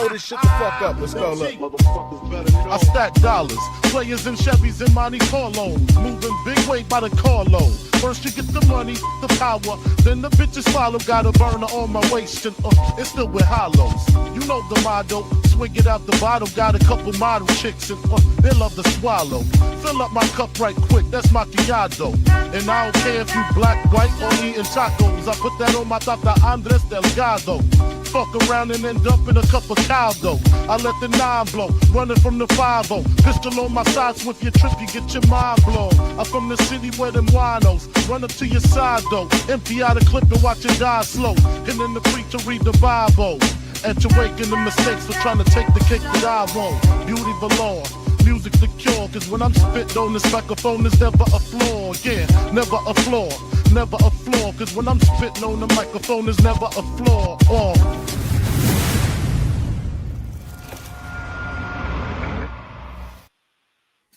blow this shit the fuck up. Let's go, look. I stack dollars, players in Chevys and Monte Carlos, moving big weight by the carload. First you get the money, the power, then the bitches follow. Got a burner on my waist and it's still with hollows. You know the motto, swing it out the bottle. Got a couple model chicks and they love to swallow. Fill up my cup right quick, that's macchiato. And I don't care if you black, white, or eating tacos. I put that on my Tata Andres Delgado. Fuck around and end up in a cup of caldo. I let the 9 blow, running from the 5-0. Pistol on my side, so if you trip, you get your mind blown. I'm from the city where them winos run up to your side though. Empty out a clip and watch it die slow. And then the preacher read the Bible. At your wake in the mistakes for trying to take the cake that I won't. Beauty belong. Music the cure, cause when I'm spitting on this microphone, there's never a flaw, yeah, never a flaw, never a flaw, cause when I'm spitting on the microphone, there's never a flaw,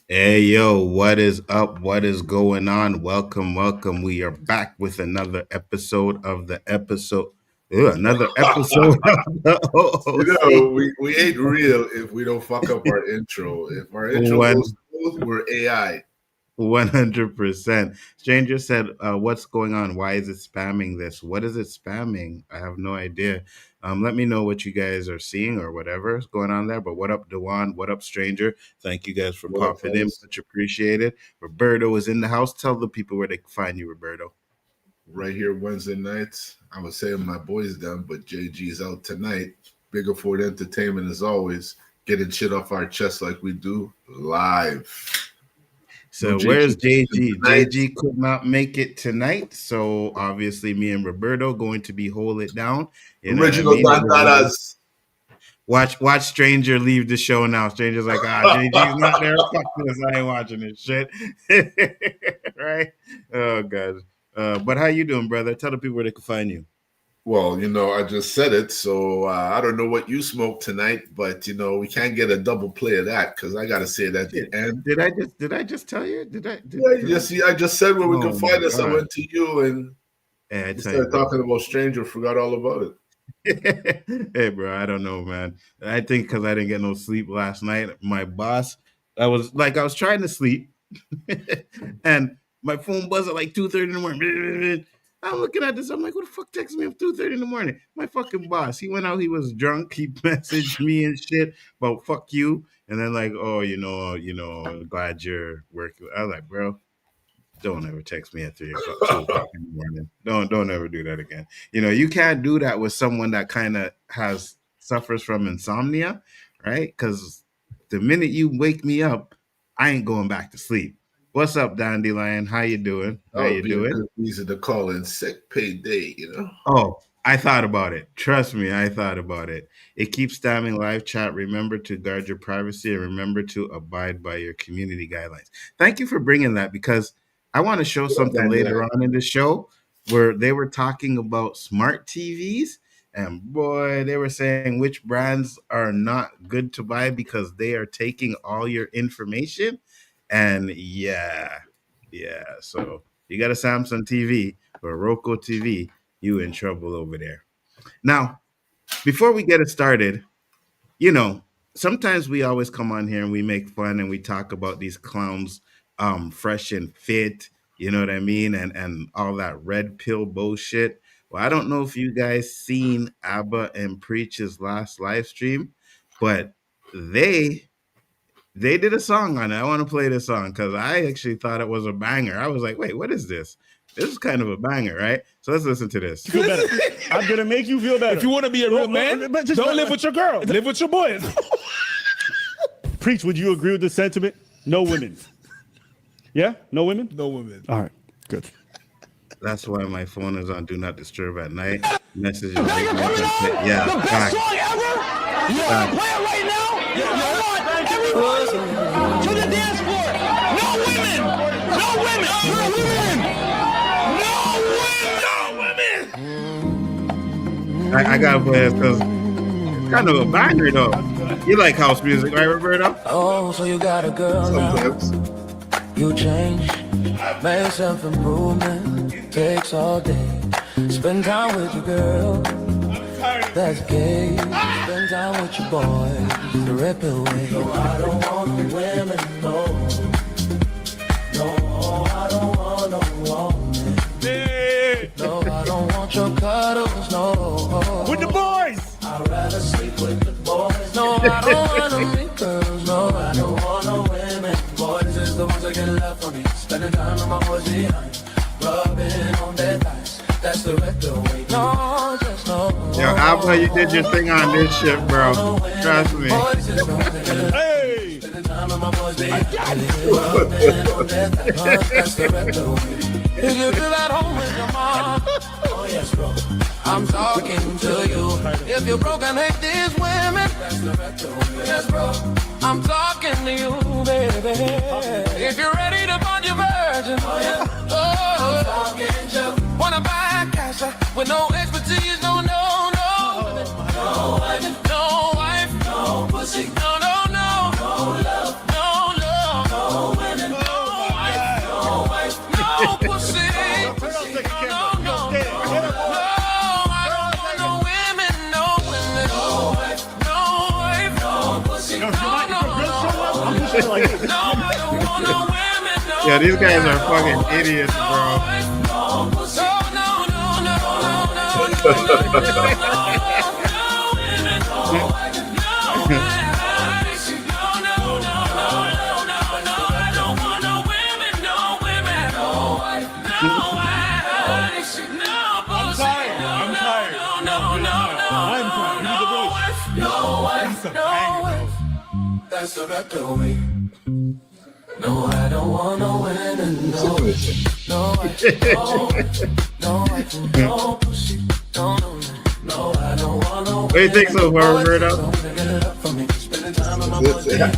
Hey yo, what is up? What is going on? Welcome. We are back with another episode of the episode. Another episode of the OOC. You know, we ain't real if we don't fuck up our intro. If our intro goes smooth, we're AI. 100%. Stranger said, what's going on? Why is it spamming this? What is it spamming? I have no idea. Let me know what you guys are seeing or whatever is going on there. But what up, Dewan? What up, Stranger? Thank you guys for popping in. Much appreciated. Roberto is in the house. Tell the people where they can find you, Roberto. Right here Wednesday nights. I was saying my boys done, but JG's out tonight. Bigger Ford Entertainment as always. Getting shit off our chest like we do live. So where's JG? JG could not make it tonight. So obviously me and Roberto going to be hold it down. You know Original Dandadas. Watch Stranger leave the show now. Stranger's like, JG's not there. Fuck this. I ain't watching this shit. Right? Oh God. But how you doing, brother? Tell the people where they can find you. Well, you know, I just said it, so I don't know what you smoked tonight, but you know, we can't get a double play of that because I gotta say it at the end. Did I just tell you? I just said where we can find us. I went to you and started talking about Stranger, forgot all about it. Hey, bro, I don't know, man. I think because I didn't get no sleep last night, my boss, I was trying to sleep, and my phone buzzed at like 2:30 in the morning. I'm looking at this. I'm like, who the fuck texted me at 2:30 in the morning? My fucking boss. He went out. He was drunk. He messaged me and shit about fuck you. And then like, oh, you know, glad you're working. I was like, bro, don't ever text me at 2 o'clock in the morning. Don't ever do that again. You know, you can't do that with someone that kind of suffers from insomnia, right? Because the minute you wake me up, I ain't going back to sleep. What's up, Dandelion? How you doing? How you doing? Easy to call in sick pay day, you know. Oh, I thought about it. Trust me, I thought about it. It keeps spamming live chat. Remember to guard your privacy and remember to abide by your community guidelines. Thank you for bringing that because I want to show something later on in the show where they were talking about smart TVs. And boy, they were saying which brands are not good to buy because they are taking all your information. And yeah. So you got a Samsung TV or a Roku TV, you in trouble over there. Now, before we get it started, you know, sometimes we always come on here and we make fun and we talk about these clowns fresh and fit, you know what I mean? And all that red pill bullshit. Well, I don't know if you guys seen Abba and Preach's last live stream, but they did a song on it. I want to play this song because I actually thought it was a banger. I was like, wait, what is this? This is kind of a banger, right? So let's listen to this. Feel better. I'm going to make you feel better. If you want to be a real man, don't live with your girl. Live with your boys. Preach, would you agree with the sentiment? No women. Yeah? No women? No women. All right. Good. That's why my phone is on Do Not Disturb at night. Messages. The best song ever? Yeah, play it right now. Everybody to the dance floor. No women. No women. No women. I gotta play this because it's kind of a banger though. You like house music, right, Roberto? Oh, so you got a girl now. You change, make self-improvement. Takes all day. Spend time with your girl. that's gay. Spend time with your boys, the rapid way. No, I don't want no women, no. No, I don't want no woman. No, I don't want your cuddles, no. With the boys! I'd rather sleep with the boys. No, I don't want no mean girls, no. I don't want no women. Boys is the ones that get left for me. Spending time with my boys behind. Rubbing on their thighs. That's the retro way. No, just no. Yo, Alpha, you did your thing on this shit, bro. Trust me. Hey! If you feel at home with your mom, oh yes, bro, I'm talking to you. If you're broken, hate these women, yes, bro, I'm talking to you, baby. If you're ready to find your virgin, oh yeah, I'm talking to you. Wanna buy a casa with no expertise, no, no, no, no wife, no wife, no pussy, no, no, no, no love, no love, no women, no wife, no wife, no pussy. Yeah, these guys are fucking idiots, bro. That's the retro way. No, I don't want no women, no, no, no pussy, no, no, I don't want no. What do you think so far, Roberto?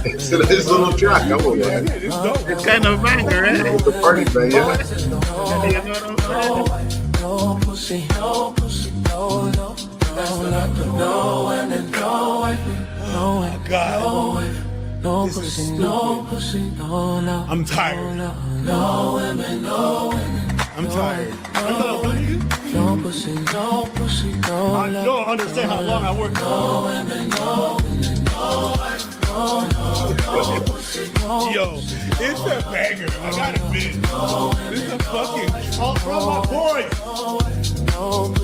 It's a little track. I won't lie. It's kind of a banger, right? It's a party, man. Yeah. No pussy, no pussy, no, no, no, and no, no, God. No pussy, no pussy, no, no. I'm tired. No women, no women. I'm tired. No pussy, no pussy, no. I don't understand how long I worked. No women, no women, no pussy, no. Yo, it's a banger. I gotta admit. It's a fucking from my boys.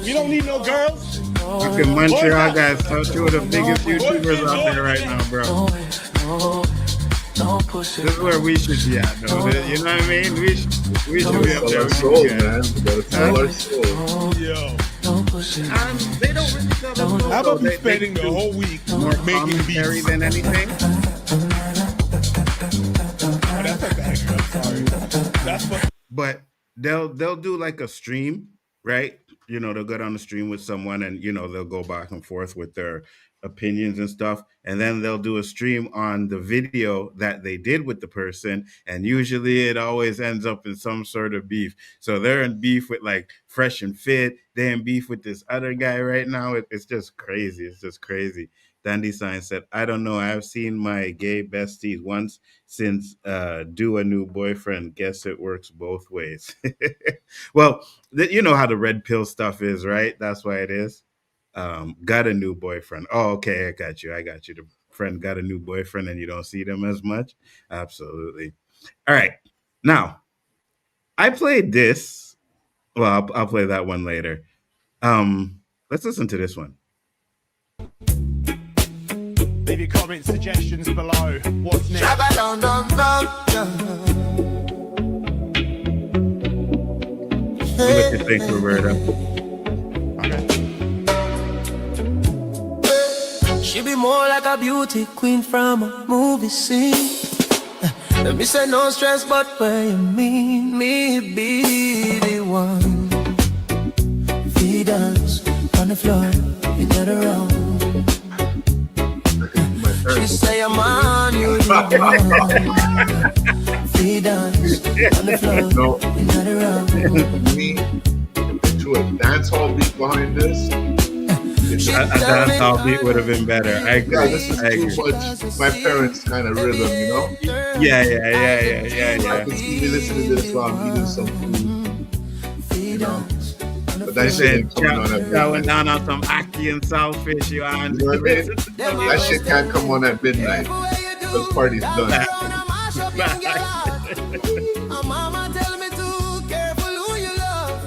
You don't need no girls. Fucking Montreal guys, two of the biggest YouTubers out there right now, bro. This is where we should be at, though. You know what I mean? We should be up there. Our soul, man. We gotta tell our soul. Yo. They don't really tell them. How about we spending the whole week more making commentary beats than anything? Oh, that's a banger. I'm sorry. That's what. But they'll do like a stream, right? You know, they'll go down the stream with someone and, you know, they'll go back and forth with their opinions and stuff. And then they'll do a stream on the video that they did with the person. And usually it always ends up in some sort of beef. So they're in beef with like Fresh and Fit. They're in beef with this other guy right now. It's just crazy. It's just crazy. Dandy Sign said, I don't know. I've seen my gay besties once since do a new boyfriend. Guess it works both ways. Well, you know how the red pill stuff is, right? That's why it is. Got a new boyfriend. Oh, okay. I got you. The friend got a new boyfriend and you don't see them as much. Absolutely. All right. Now, I played this. Well, I'll play that one later. Let's listen to this one. Leave your comment suggestions below. What's next? What you think, Roberta? She be more like a beauty queen from a movie scene. Let me say no stress, but where you mean me be the one. Feet dance on the floor, you get around. She say I'm on you, the one. Feet dance on the floor, you get around. Me, to a dance hall beat behind this. A dance hall beat would have been better. I agree. Yeah, this is too much my parents' kind of rhythm, you know? Yeah. I can see me listening to this while I'm eating some food, you know? But That shit ain't coming on at That went midnight. down on some ackee and saltfish, you on. You know what I mean? That shit can't come on at midnight. Those party's done.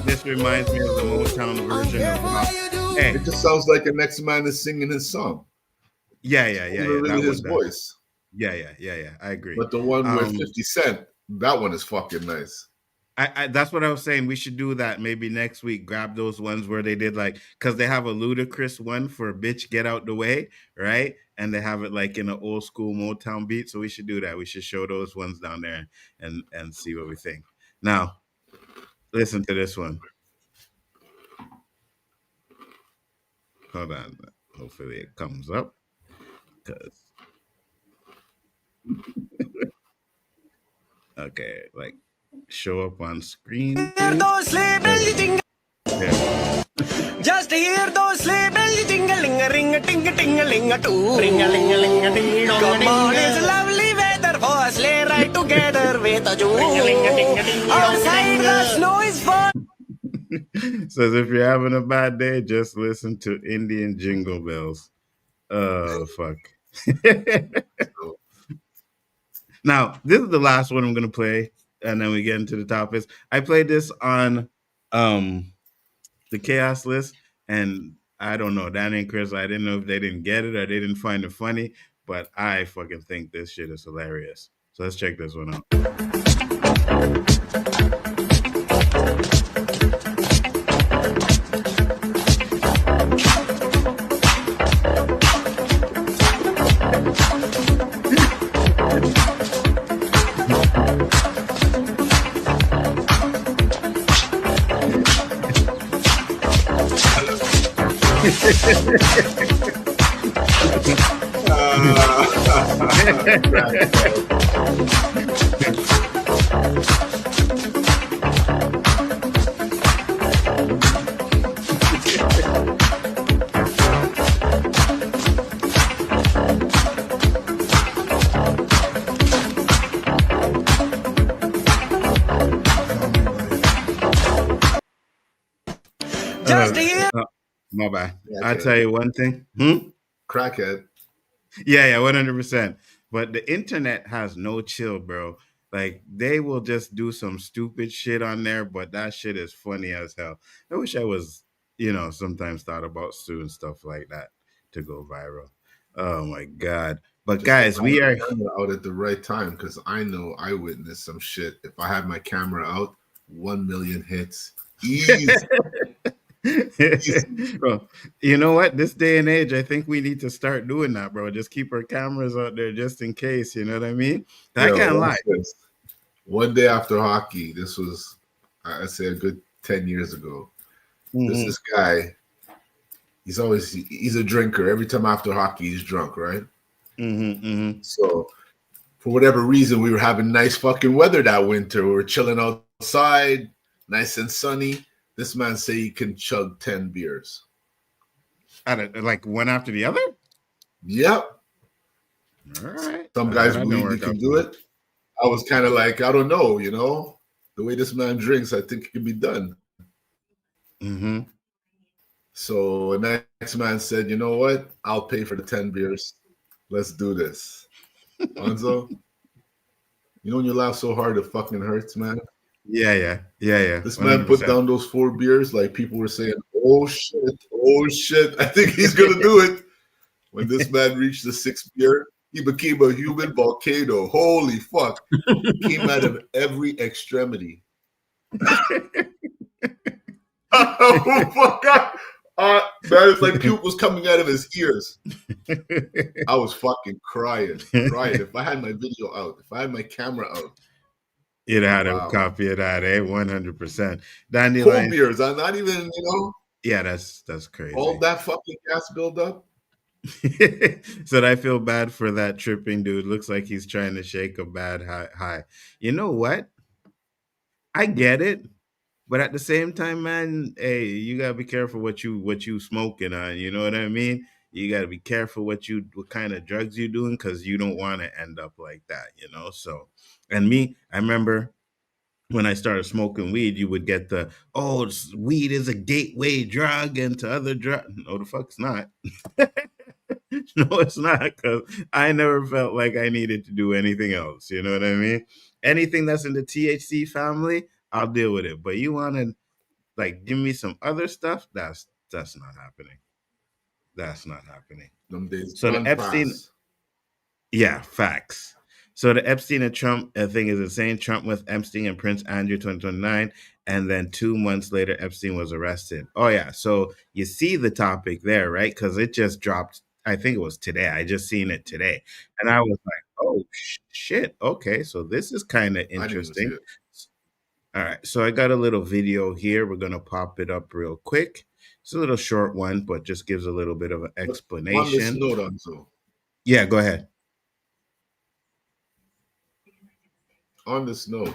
This reminds me of the Motown version of Hey. It just sounds like the next man is singing his song. Yeah. Really that his one voice. Yeah. I agree. But the one with 50 Cent, that one is fucking nice. I that's what I was saying. We should do that maybe next week. Grab those ones where they did like, because they have a ludicrous one for "Bitch Get Out the Way," right? And they have it like in an old school Motown beat. So we should do that. We should show those ones down there and see what we think. Now, listen to this one. Hold on. Hopefully it comes up. Because okay, like show up on screen. Just hear those sleigh bells jingling a ring a ting a ting a ling a too. Ring a ling a ling a ding dong. Come on, it's lovely weather for a sleigh ride together with a Jew. Outside the snow is falling. Says if you're having a bad day, just listen to Indian Jingle Bells. Oh fuck. Now, this is the last one I'm gonna play, and then we get into the topics. I played this on the chaos list, and I don't know, Danny and Chris, I didn't know if they didn't get it or they didn't find it funny, but I fucking think this shit is hilarious. So let's check this one out. My bad. I'll tell you one thing. Crackhead. Yeah, 100%. But the internet has no chill, bro. Like, they will just do some stupid shit on there, but that shit is funny as hell. I wish I was, sometimes thought about doing stuff like that to go viral. Oh, my God. But just guys, we are out at the right time, because I know I witnessed some shit. If I had my camera out, 1 million hits. Easy. Bro, you know what? This day and age, I think we need to start doing that, bro. Just keep our cameras out there just in case. You know what I mean? I can't lie. One day after hockey, this was, I'd say, a good 10 years ago. Mm-hmm. This guy, he's a drinker. Every time after hockey, he's drunk, right? Mm-hmm. So, for whatever reason, we were having nice fucking weather that winter. We were chilling outside, nice and sunny. This man say he can chug 10 beers. Like one after the other? Yep. All right. Some guys believe he can do it. I was kind of like, I don't know, the way this man drinks, I think it can be done. Mm-hmm. So the next man said, you know what? I'll pay for the 10 beers. Let's do this. Nzo, when you laugh so hard, it fucking hurts, man. Yeah. This 100%. Man put down those 4 beers, like people were saying, oh shit, I think he's gonna do it. When this man reached the 6th beer, he became a human volcano. Holy fuck. Came out of every extremity. Oh my God. Man, it's like puke was coming out of his ears. I was fucking crying. If I had my video out, if I had my camera out, it had a copy of that, 100%. Danny 4 beers, I'm not even, Yeah, that's crazy. All that fucking gas buildup. So I feel bad for that tripping dude. Looks like he's trying to shake a bad high. You know what? I get it, but at the same time, man, hey, you gotta be careful what you smoking on. You know what I mean? You gotta be careful what kind of drugs you doing, because you don't want to end up like that. So. And me, I remember when I started smoking weed, you would get the, oh, weed is a gateway drug into other drugs. No, the fuck's not. No, it's not, because I never felt like I needed to do anything else. You know what I mean? Anything that's in the THC family, I'll deal with it. But you want to like give me some other stuff? That's not happening. That's not happening. Them days So the gone Epstein, past. yeah, facts. So the Epstein and Trump thing is insane. Trump with Epstein and Prince Andrew 2029, and then 2 months later, Epstein was arrested. Oh yeah, so you see the topic there, right? Because it just dropped. I think it was today. I just seen it today, and I was like, "Oh shit! Okay, so this is kind of I didn't even see interesting." it. All right, so I got a little video here. We're gonna pop it up real quick. It's a little short one, but just gives a little bit of an But on this explanation. note, Nzo, Yeah, go ahead. on this note,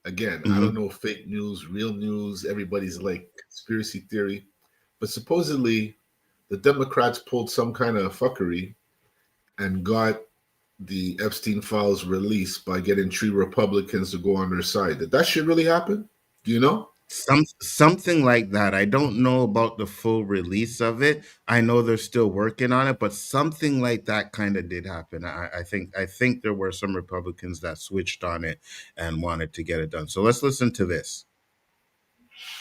again, I Mhm. don't know fake news, real news. Everybody's like conspiracy theory, but supposedly the Democrats pulled some kind of fuckery and got the Epstein files released by getting 3 Republicans to go on their side. Did that shit really happen? Do you know? Something like that. I don't know about the full release of it. I know they're still working on it, but something like that kind of did happen. I think there were some Republicans that switched on it and wanted to get it done. So let's listen to this.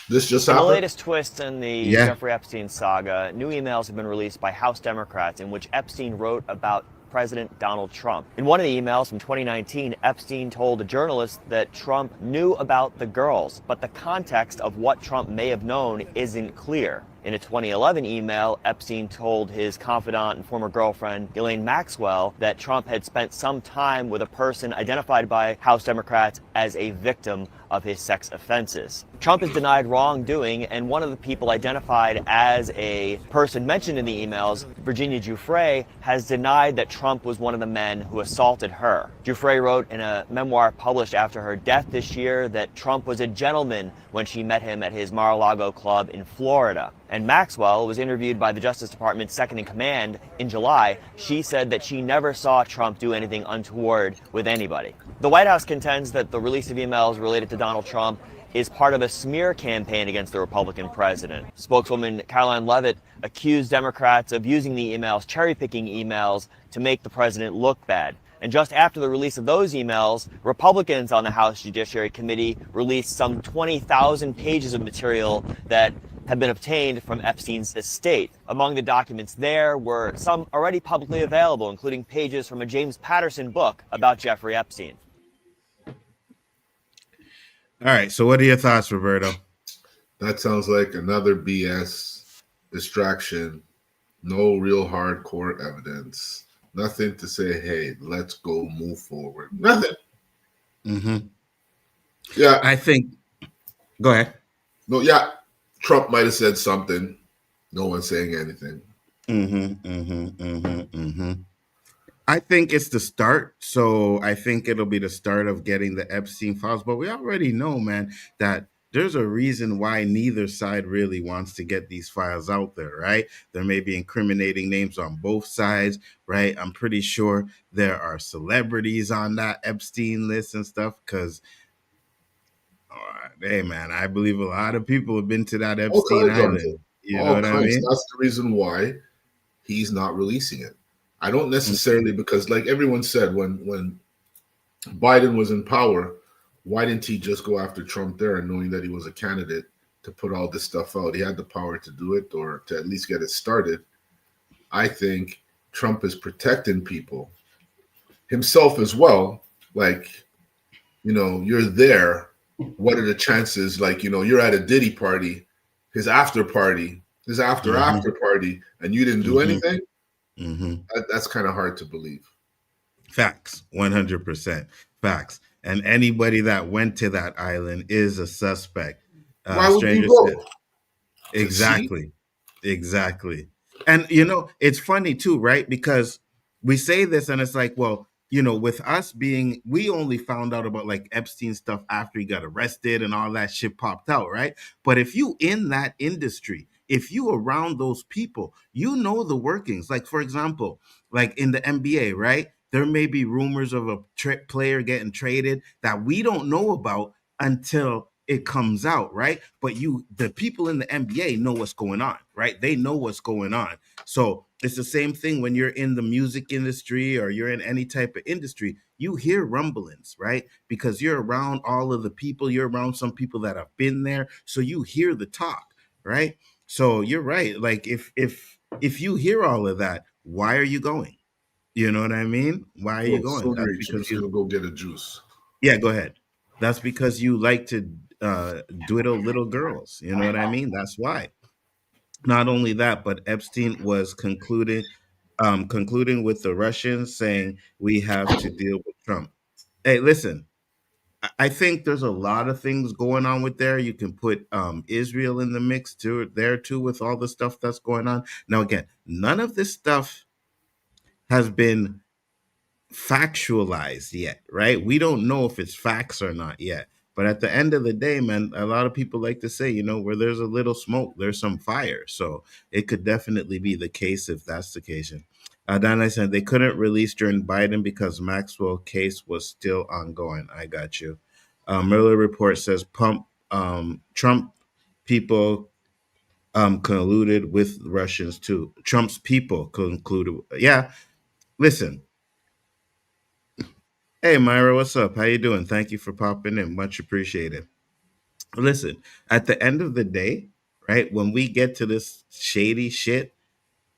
This just In the happened? latest twist in the Yeah. Jeffrey Epstein saga, new emails have been released by House Democrats in which Epstein wrote about President Donald Trump. In one of the emails from 2019, Epstein told a journalist that Trump knew about the girls, but the context of what Trump may have known isn't clear. In a 2011 email, Epstein told his confidant and former girlfriend, Ghislaine Maxwell, that Trump had spent some time with a person identified by House Democrats as a victim of his sex offenses. Trump has denied wrongdoing, and one of the people identified as a person mentioned in the emails, Virginia Giuffre, has denied that Trump was one of the men who assaulted her. Giuffre wrote in a memoir published after her death this year that Trump was a gentleman when she met him at his Mar-a-Lago club in Florida. And Maxwell was interviewed by the Justice Department's second in command in July. She said that she never saw Trump do anything untoward with anybody. The White House contends that the release of emails related to Donald Trump is part of a smear campaign against the Republican president. Spokeswoman Caroline Leavitt accused Democrats of using the emails, cherry-picking emails, to make the president look bad. And just after the release of those emails, Republicans on the House Judiciary Committee released some 20,000 pages of material that had been obtained from Epstein's estate. Among the documents there were some already publicly available, including pages from a James Patterson book about Jeffrey Epstein. All right. So what are your thoughts, Roberto? That sounds like another BS distraction. No real hardcore evidence. Nothing to say, hey, let's go move forward. Nothing. Mm-hmm. Yeah. I think. Go ahead. No, yeah. Trump might have said something. No one's saying anything. I think it's the start. So I think it'll be the start of getting the Epstein files. But we already know, man, that there's a reason why neither side really wants to get these files out there, right? There may be incriminating names on both sides, right? I'm pretty sure there are celebrities on that Epstein list and stuff because, hey, man, I believe a lot of people have been to that Epstein Island. You know what I mean? That's the reason why he's not releasing it. I don't necessarily, because like everyone said, when Biden was in power, why didn't he just go after Trump there, knowing that he was a candidate to put all this stuff out? He had the power to do it, or to at least get it started. I think Trump is protecting people, himself as well. Like, you know, you're there. What are the chances? Like, you know, you're at a Diddy party, his after party, his after party, and you didn't do anything? That's kind of hard to believe. Facts, 100%. Facts. And anybody that went to that island is a suspect. Why would you go? Exactly. Exactly. And, you know, it's funny too, right? Because we say this and it's like, well, you know, with us being, we only found out about like Epstein stuff after he got arrested and all that shit popped out, right? But if you in that industry, if you around those people, you know the workings. Like, for example, like in the NBA, right? There may be rumors of a player getting traded that we don't know about until it comes out, right? But the people in the NBA know what's going on, right? They know what's going on. So it's the same thing when you're in the music industry or you're in any type of industry. You hear rumblings, right? Because you're around all of the people, you're around some people that have been there, so you hear the talk, right? So you're right. Like if you hear all of that, why are you going? You know what I mean? Why are you Oh, going? so That's great. So I'm because just gonna go get a juice. yeah, go ahead. That's because you like to dwiddle little girls. You know what I mean? That's why. Not only that, but Epstein was concluding with the Russians, saying we have to deal with Trump. Hey, listen, I think there's a lot of things going on with there. You can put Israel in the mix too, there too, with all the stuff that's going on. Now, again, none of this stuff has been factualized yet, right? We don't know if it's facts or not yet. But at the end of the day, man, a lot of people like to say, where there's a little smoke, there's some fire. So it could definitely be the case if that's the case. Dana said they couldn't release during Biden because Maxwell case was still ongoing. I got you. Miller report says Trump people colluded with Russians too. Trump's people concluded. Yeah, listen. Hey Myra, what's up? How you doing? Thank you for popping in. Much appreciated. Listen, at the end of the day, right, when we get to this shady shit,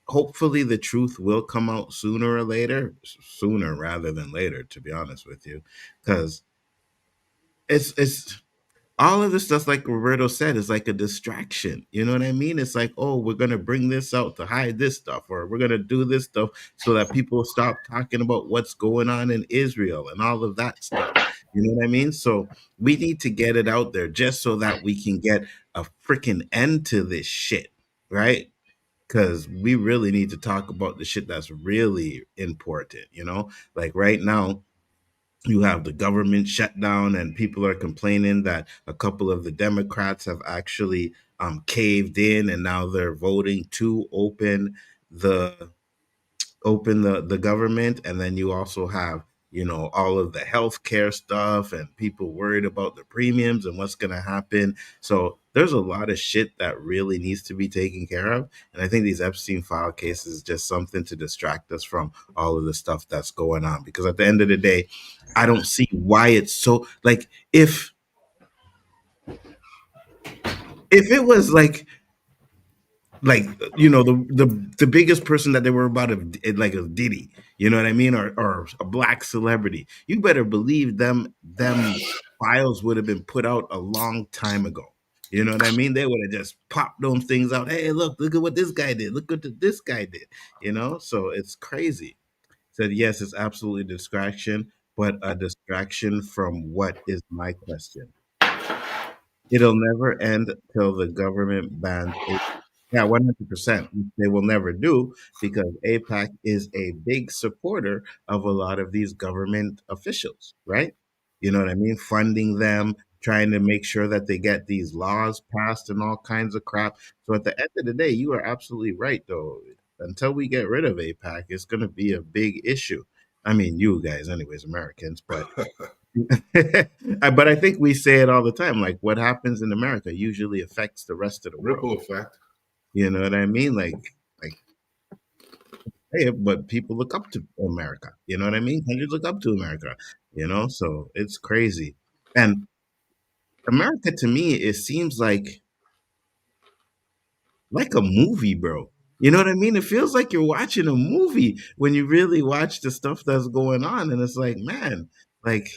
hopefully the truth will come out sooner or later, sooner rather than later, to be honest with you. Because it's all of this stuff, like Roberto said, is like a distraction. You know what I mean? It's like, oh, we're gonna bring this out to hide this stuff, or we're gonna do this stuff so that people stop talking about what's going on in Israel and all of that stuff. You know what I mean? So we need to get it out there just so that we can get a freaking end to this shit, right? Because we really need to talk about the shit that's really important, like right now you have the government shutdown and people are complaining that a couple of the Democrats have actually caved in, and now they're voting to the the government. And then you also have all of the healthcare stuff and people worried about the premiums and what's going to happen. So there's a lot of shit that really needs to be taken care of, and I think these Epstein file cases is just something to distract us from all of the stuff that's going on, because at the end of the day, I don't see why it's so, like, if it was like the biggest person that they were about like a Diddy, you know what I mean, or a black celebrity, you better believe them files would have been put out a long time ago. You know what I mean? They would have just popped those things out. Hey, look at what this guy did. Look what this guy did. So it's crazy. Said yes, it's absolutely a distraction, but a distraction from what is my question? It'll never end till the government bans it. Yeah, 100%. They will never do, because APAC is a big supporter of a lot of these government officials, right? You know what I mean? Funding them, trying to make sure that they get these laws passed and all kinds of crap. So at the end of the day, you are absolutely right, though. Until we get rid of APAC, it's going to be a big issue. I mean, you guys, anyways, Americans, but but I think we say it all the time. Like, what happens in America usually affects the rest of the world. Ripple effect. You know what I mean? Like, hey, but people look up to America. You know what I mean? Countries look up to America. So it's crazy. And America, to me, it seems like a movie, bro. You know what I mean? It feels like you're watching a movie when you really watch the stuff that's going on, and it's like, man, like,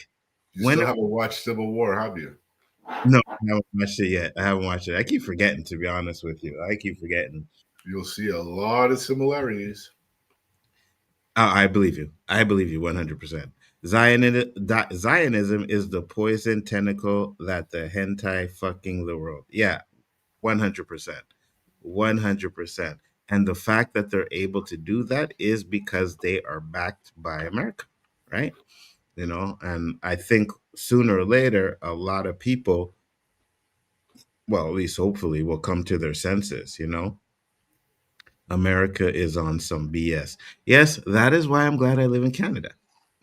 you still haven't watched Civil War, have you? No, I haven't watched it yet. I haven't watched it. I keep forgetting, to be honest with you. I keep forgetting. You'll see a lot of similarities. I believe you. I believe you 100%. Zionism is the poison tentacle that the hentai fucking the world. Yeah, 100%. 100%. And the fact that they're able to do that is because they are backed by America, right? And I think sooner or later, a lot of people, well, at least hopefully, will come to their senses. America is on some BS. Yes, that is why I'm glad I live in Canada.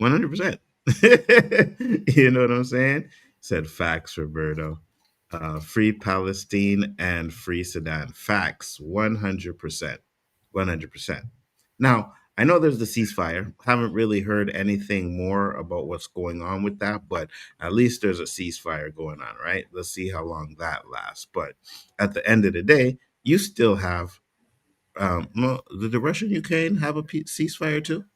100%. You know what I'm saying? Said facts, Roberto. Free Palestine and free Sudan. Facts, 100%. 100%. Now, I know there's the ceasefire. Haven't really heard anything more about what's going on with that, but at least there's a ceasefire going on, right? Let's see how long that lasts. But at the end of the day, you still have did the Russian Ukraine have a ceasefire too?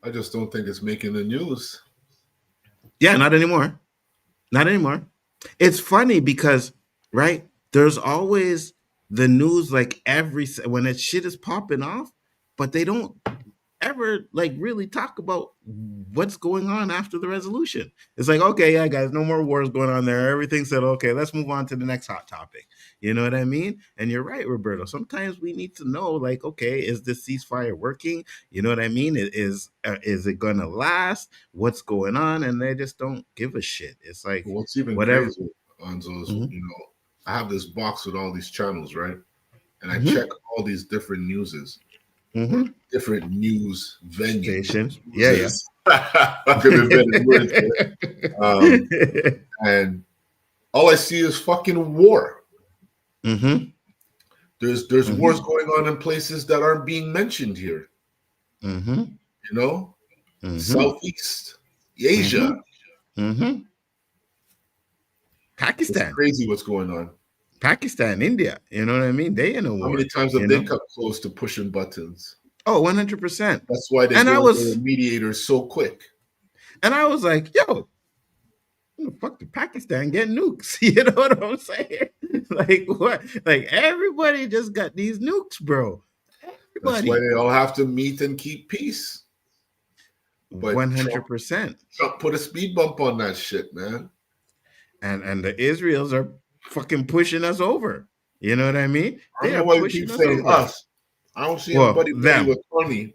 I just don't think it's making the news. Yeah, not anymore. Not anymore. It's funny because, right, there's always the news like when that shit is popping off, but they don't ever like really talk about what's going on after the resolution. It's like, okay, yeah, guys, no more wars going on there. Everything said, okay, let's move on to the next hot topic. You know what I mean? And you're right, Roberto. Sometimes we need to know, like, okay, is this ceasefire working? You know what I mean? Is it gonna last? What's going on? And they just don't give a shit. It's like what's even whatever. crazy, Anzo, is I have this box with all these channels, right? And I Mm-hmm. check all these different newses. Mm-hmm. Different news venues. Stations. Yeah. And all I see is fucking war. Mm-hmm. There's wars going on in places that aren't being mentioned here. Mm-hmm. You know? Mm-hmm. Southeast Asia. Mm-hmm. Pakistan. It's crazy what's going on. Pakistan, India. You know what I mean? They in a war. How many times have they come close to pushing buttons? Oh, 100%. That's why they go to the mediators so quick. And I was like, yo, fuck the Pakistan get nukes. You know what I'm saying? Like what? Like everybody just got these nukes, bro. Everybody. That's why they all have to meet and keep peace. But 100%. Trump put a speed bump on that shit, man. And the Israels are fucking pushing us over. You know what I mean? I don't know why you keep saying us. I don't see anybody them with funny.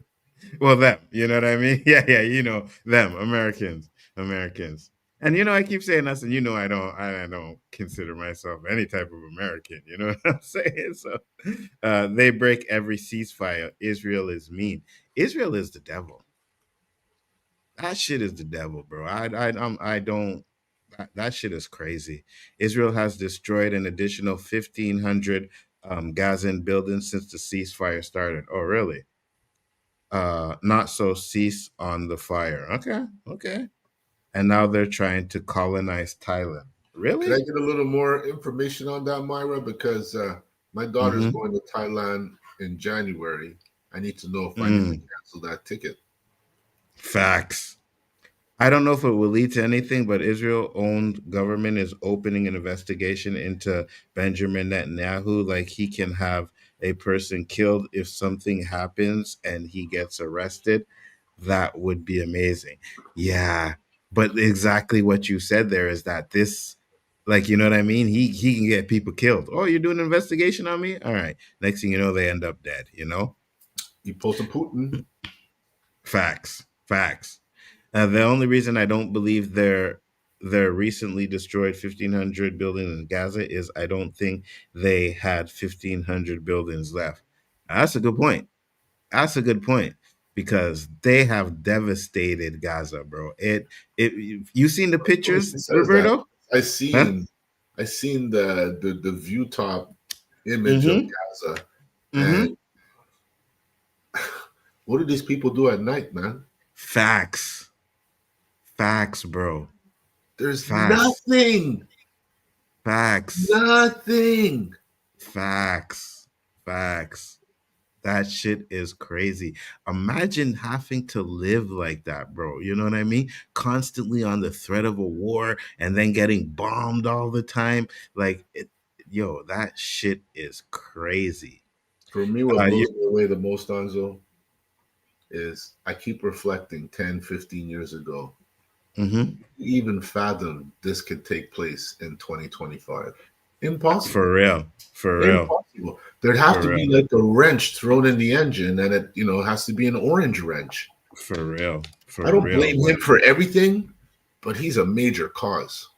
Well, them. You know what I mean? Yeah. You know them, Americans. And I keep saying us, and I don't consider myself any type of American. You know what I'm saying? So they break every ceasefire. Israel is mean. Israel is the devil. That shit is the devil, bro. I don't. That shit is crazy. Israel has destroyed an additional 1,500 Gazan buildings since the ceasefire started. Oh, really? Not so cease on the fire. Okay. And now they're trying to colonize Thailand. Really? Can I get a little more information on that, Myra? Because my daughter's going to Thailand in January. I need to know if I need to cancel that ticket. Facts. I don't know if it will lead to anything, but Israel-owned government is opening an investigation into Benjamin Netanyahu. Like he can have a person killed if something happens and he gets arrested. That would be amazing. Yeah, but exactly what you said there is that this, like, you know what I mean? He can get people killed. Oh, you're doing an investigation on me? All right. Next thing you know, they end up dead, You post a Putin. Facts. The only reason I don't believe their recently destroyed 1,500 buildings in Gaza is I don't think they had 1,500 buildings left. That's a good point. Because they have devastated Gaza, bro. You seen the pictures, Roberto? I seen the view top image of Gaza. And what do these people do at night, man? Facts, bro. There's nothing. Facts. Nothing. Facts. That shit is crazy. Imagine having to live like that, bro. You know what I mean? Constantly on the threat of a war and then getting bombed all the time. Like, that shit is crazy. For me, what blows me away the most, Anzo, is I keep reflecting 10, 15 years ago. Even fathom this could take place in 2025. Impossible. For real. Impossible. There'd have to be like a wrench thrown in the engine, and it has to be an orange wrench. For real. I don't blame him for everything, but he's a major cause.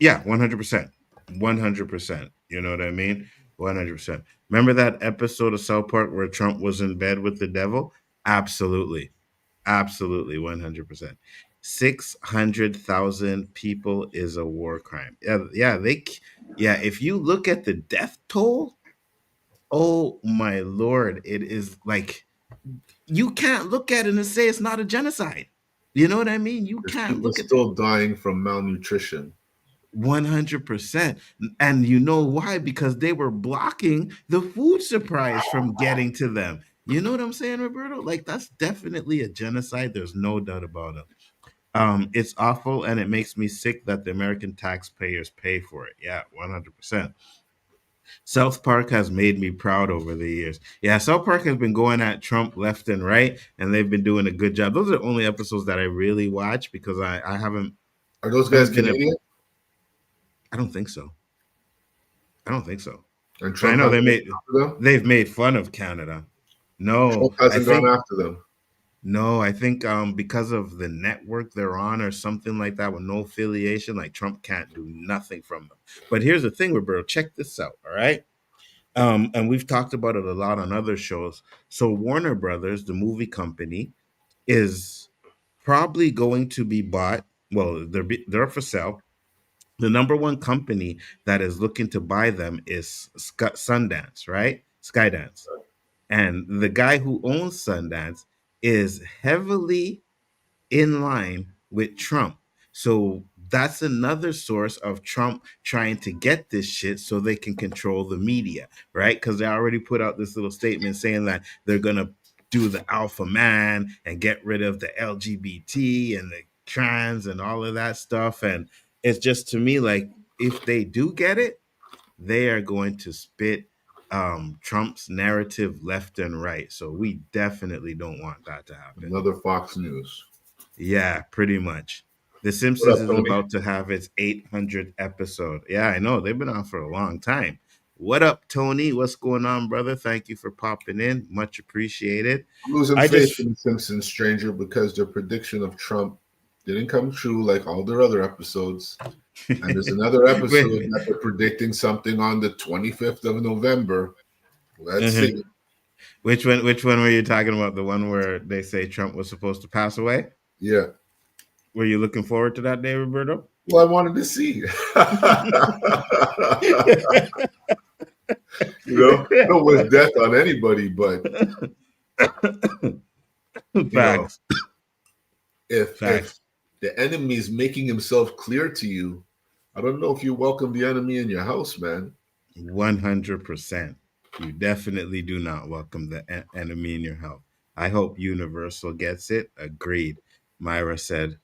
Yeah, 100%. 100%. You know what I mean? 100%. Remember that episode of South Park where Trump was in bed with the devil? Absolutely. 100%. 600,000 people is a war crime. Yeah. If you look at the death toll, oh my lord, it is like you can't look at it and say it's not a genocide. You know what I mean? You There's can't people look at still dying from malnutrition. 100%. And you know why? Because they were blocking the food supplies from getting to them. You know what I'm saying, Roberto? Like that's definitely a genocide. There's no doubt about it. It's awful, and it makes me sick that the American taxpayers pay for it. Yeah, 100%. South Park has made me proud over the years. Yeah, South Park has been going at Trump left and right, and they've been doing a good job. Those are the only episodes that I really watch because I haven't. Are those guys been Canadian? I don't think so. I don't think so. And I Trump know hasn't gone after them? they've made fun of Canada. No, Trump hasn't gone after them. No, I think because of the network they're on or something like that with no affiliation, like Trump can't do nothing from them. But here's the thing, Roberto, check this out, all right? And we've talked about it a lot on other shows. So Warner Brothers, the movie company, is probably going to be bought. Well, they're for sale. The number one company that is looking to buy them is Sundance, right? Skydance. And the guy who owns Sundance is heavily in line with Trump. So that's another source of Trump trying to get this shit so they can control the media, right? Because they already put out this little statement saying that they're going to do the alpha man and get rid of the LGBT and the trans and all of that stuff. And it's just to me like if they do get it, they are going to spit Trump's narrative left and right. So we definitely don't want that to happen. Another Fox News. Yeah, pretty much. The Simpsons is about to have its 800th episode. Yeah, I know. They've been on for a long time. What up, Tony? What's going on, brother? Thank you for popping in. Much appreciated. I'm losing faith in the Simpsons, stranger, because their prediction of Trump didn't come true like all their other episodes. And there's another episode that they're predicting something on the 25th of November. Let's see. Which one were you talking about? The one where they say Trump was supposed to pass away? Yeah. Were you looking forward to that day, Roberto? Well, I wanted to see. No wish death on anybody, but Facts. If the enemy is making himself clear to you, I don't know if you welcome the enemy in your house, man. 100%. You definitely do not welcome the enemy in your house. I hope Universal gets it. Agreed. Myra said,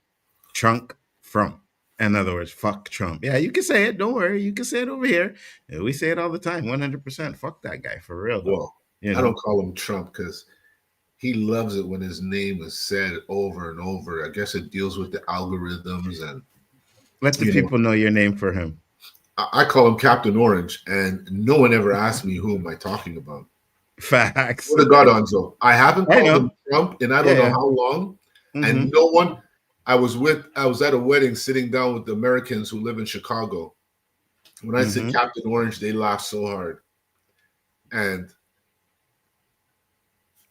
Trunk from. In other words, fuck Trump. Yeah, you can say it. Don't worry. You can say it over here. We say it all the time. 100%. Fuck that guy. For real, though. Well, I don't call him Trump because he loves it when his name is said over and over. I guess it deals with the algorithms and let the people know your name for him. I call him Captain Orange, and no one ever asked me who am I talking about. Facts. What a God, Nzo. I haven't called him Trump in I don't know how long, and no one. I was at a wedding sitting down with the Americans who live in Chicago. When I said Captain Orange, they laughed so hard, and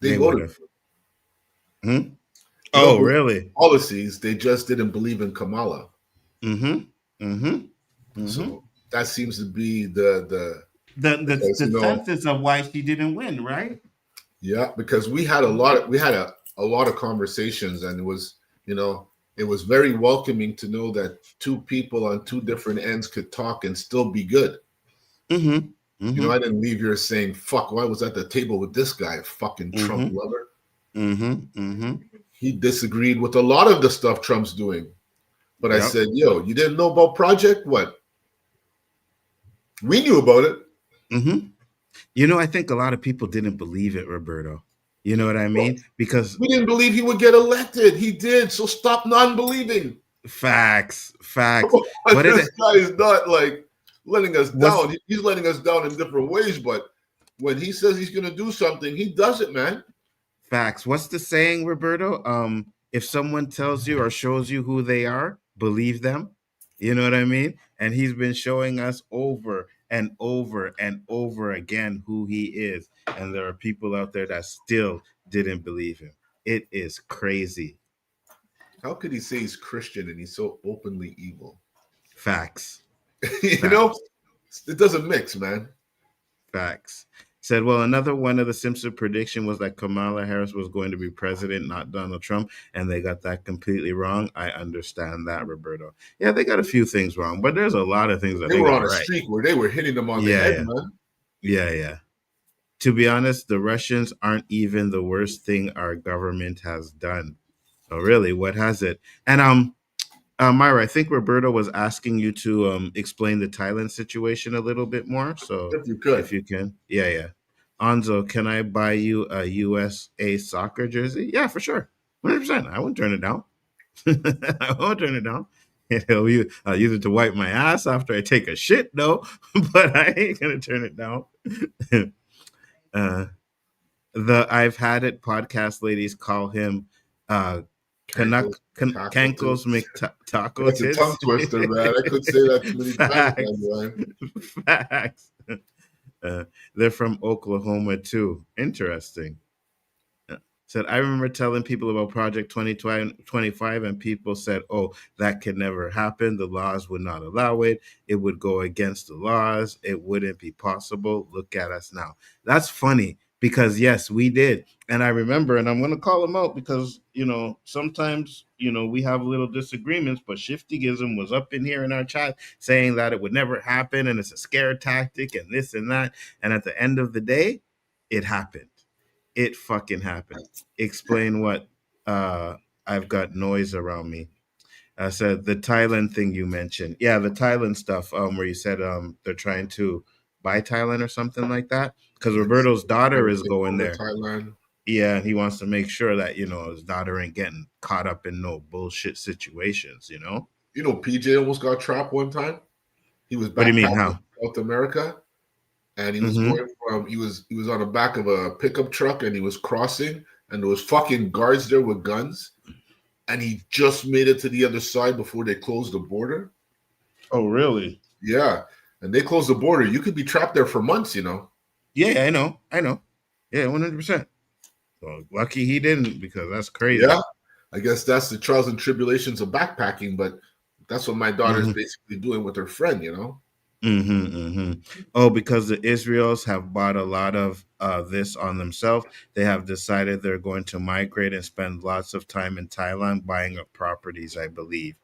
they voted. Oh, really? Policies. They just didn't believe in Kamala. So that seems to be the census of why she didn't win, right? Yeah, because we had a lot of conversations, and it was very welcoming to know that two people on two different ends could talk and still be good. I didn't leave here saying, fuck, why was I at the table with this guy, fucking Trump lover? He disagreed with a lot of the stuff Trump's doing. But I said, yo, you didn't know about Project? What? We knew about it. I think a lot of people didn't believe it, Roberto. You know what I mean? Because we didn't believe he would get elected. He did. So stop non-believing. Facts. But this guy is not like letting us down. He's letting us down in different ways. But when he says he's going to do something, he does it, man. Facts. What's the saying, Roberto? If someone tells you or shows you who they are, believe them. You know what I mean? And he's been showing us over and over and over again who he is. And there are people out there that still didn't believe him. It is crazy. How could he say he's Christian and he's so openly evil? Facts. You know, it doesn't mix, man. Facts. Said, well, another one of the Simpson prediction was that Kamala Harris was going to be president, not Donald Trump, and they got that completely wrong. I understand that, Roberto. Yeah, they got a few things wrong, but there's a lot of things that They were got on a right. streak where they were hitting them on the head, man. Yeah. To be honest, the Russians aren't even the worst thing our government has done. Oh, really? What has it? And Myra, I think Roberto was asking you to explain the Thailand situation a little bit more. So If you could. if you can. Yeah. Anzo, can I buy you a USA soccer jersey? Yeah, for sure. 100%. I won't turn it down. I won't turn it down. I'll use it to wipe my ass after I take a shit, though. But I ain't going to turn it down. The I've Had It podcast ladies call him Kankles McTaco. That's a tongue twister, man. I could say that too many times, man. Facts. They're from Oklahoma too. Interesting. Said, I remember telling people about Project 2025 and people said, oh, that could never happen. The laws would not allow it. It would go against the laws. It wouldn't be possible. Look at us now. That's funny because, yes, we did. And I remember, and I'm going to call them out because, sometimes, we have little disagreements, but Shiftyism was up in here in our chat saying that it would never happen and it's a scare tactic and this and that. And at the end of the day, it happened. It fucking happened. Explain what I've got noise around me. I said the Thailand thing you mentioned. Yeah, the Thailand stuff where you said they're trying to buy Thailand or something like that. Because Roberto's daughter is going there. Thailand. Yeah, he wants to make sure that, his daughter ain't getting caught up in no bullshit situations, PJ almost got trapped one time. He was back. What do you mean, how? In South America. And he was going from he was on the back of a pickup truck and he was crossing and there was fucking guards there with guns and he just made it to the other side before they closed the border. Oh, really? Yeah. And they closed the border. You could be trapped there for months, Yeah, I know. Yeah, 100%. Well, lucky he didn't because that's crazy. Yeah. I guess that's the trials and tribulations of backpacking, but that's what my daughter's basically doing with her friend, Oh, because the Israelis have bought a lot of this on themselves. They have decided they're going to migrate and spend lots of time in Thailand buying up properties, I believe.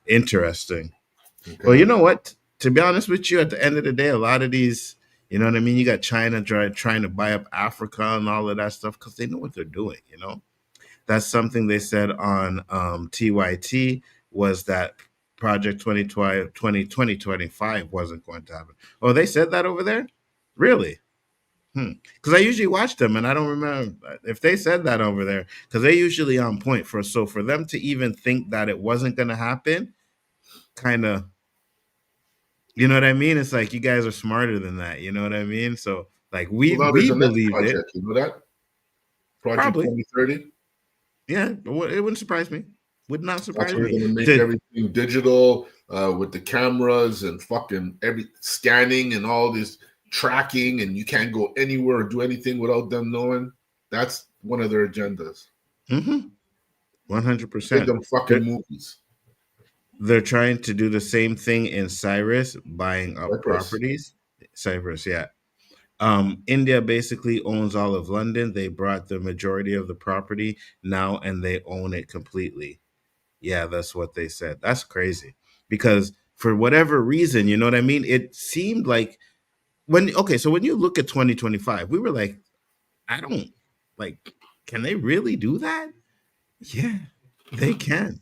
Interesting. Okay. Well, you know what? To be honest with you, at the end of the day, a lot of these, you know what I mean? You got China trying to buy up Africa and all of that stuff because they know what they're doing, That's something they said on TYT was that Project 2025 wasn't going to happen. Oh, they said that over there? Really? Because I usually watch them and I don't remember if they said that over there because they're usually on point for them to even think that it wasn't going to happen, kind of, you know what I mean? It's like you guys are smarter than that. You know what I mean? So like we believed it. You know that? Project Probably. 2030? Yeah, it wouldn't surprise me. Would not surprise me. We're going to make everything digital with the cameras and fucking scanning and all this tracking, and you can't go anywhere or do anything without them knowing. That's one of their agendas. 100%. Make them fucking movies. They're trying to do the same thing in Cyprus, buying up properties. Cyprus, yeah. India basically owns all of London. They brought the majority of the property now, and they own it completely. Yeah, that's what they said. That's crazy because for whatever reason, you know what I mean? It seemed like so when you look at 2025, we were like, can they really do that? Yeah, they can.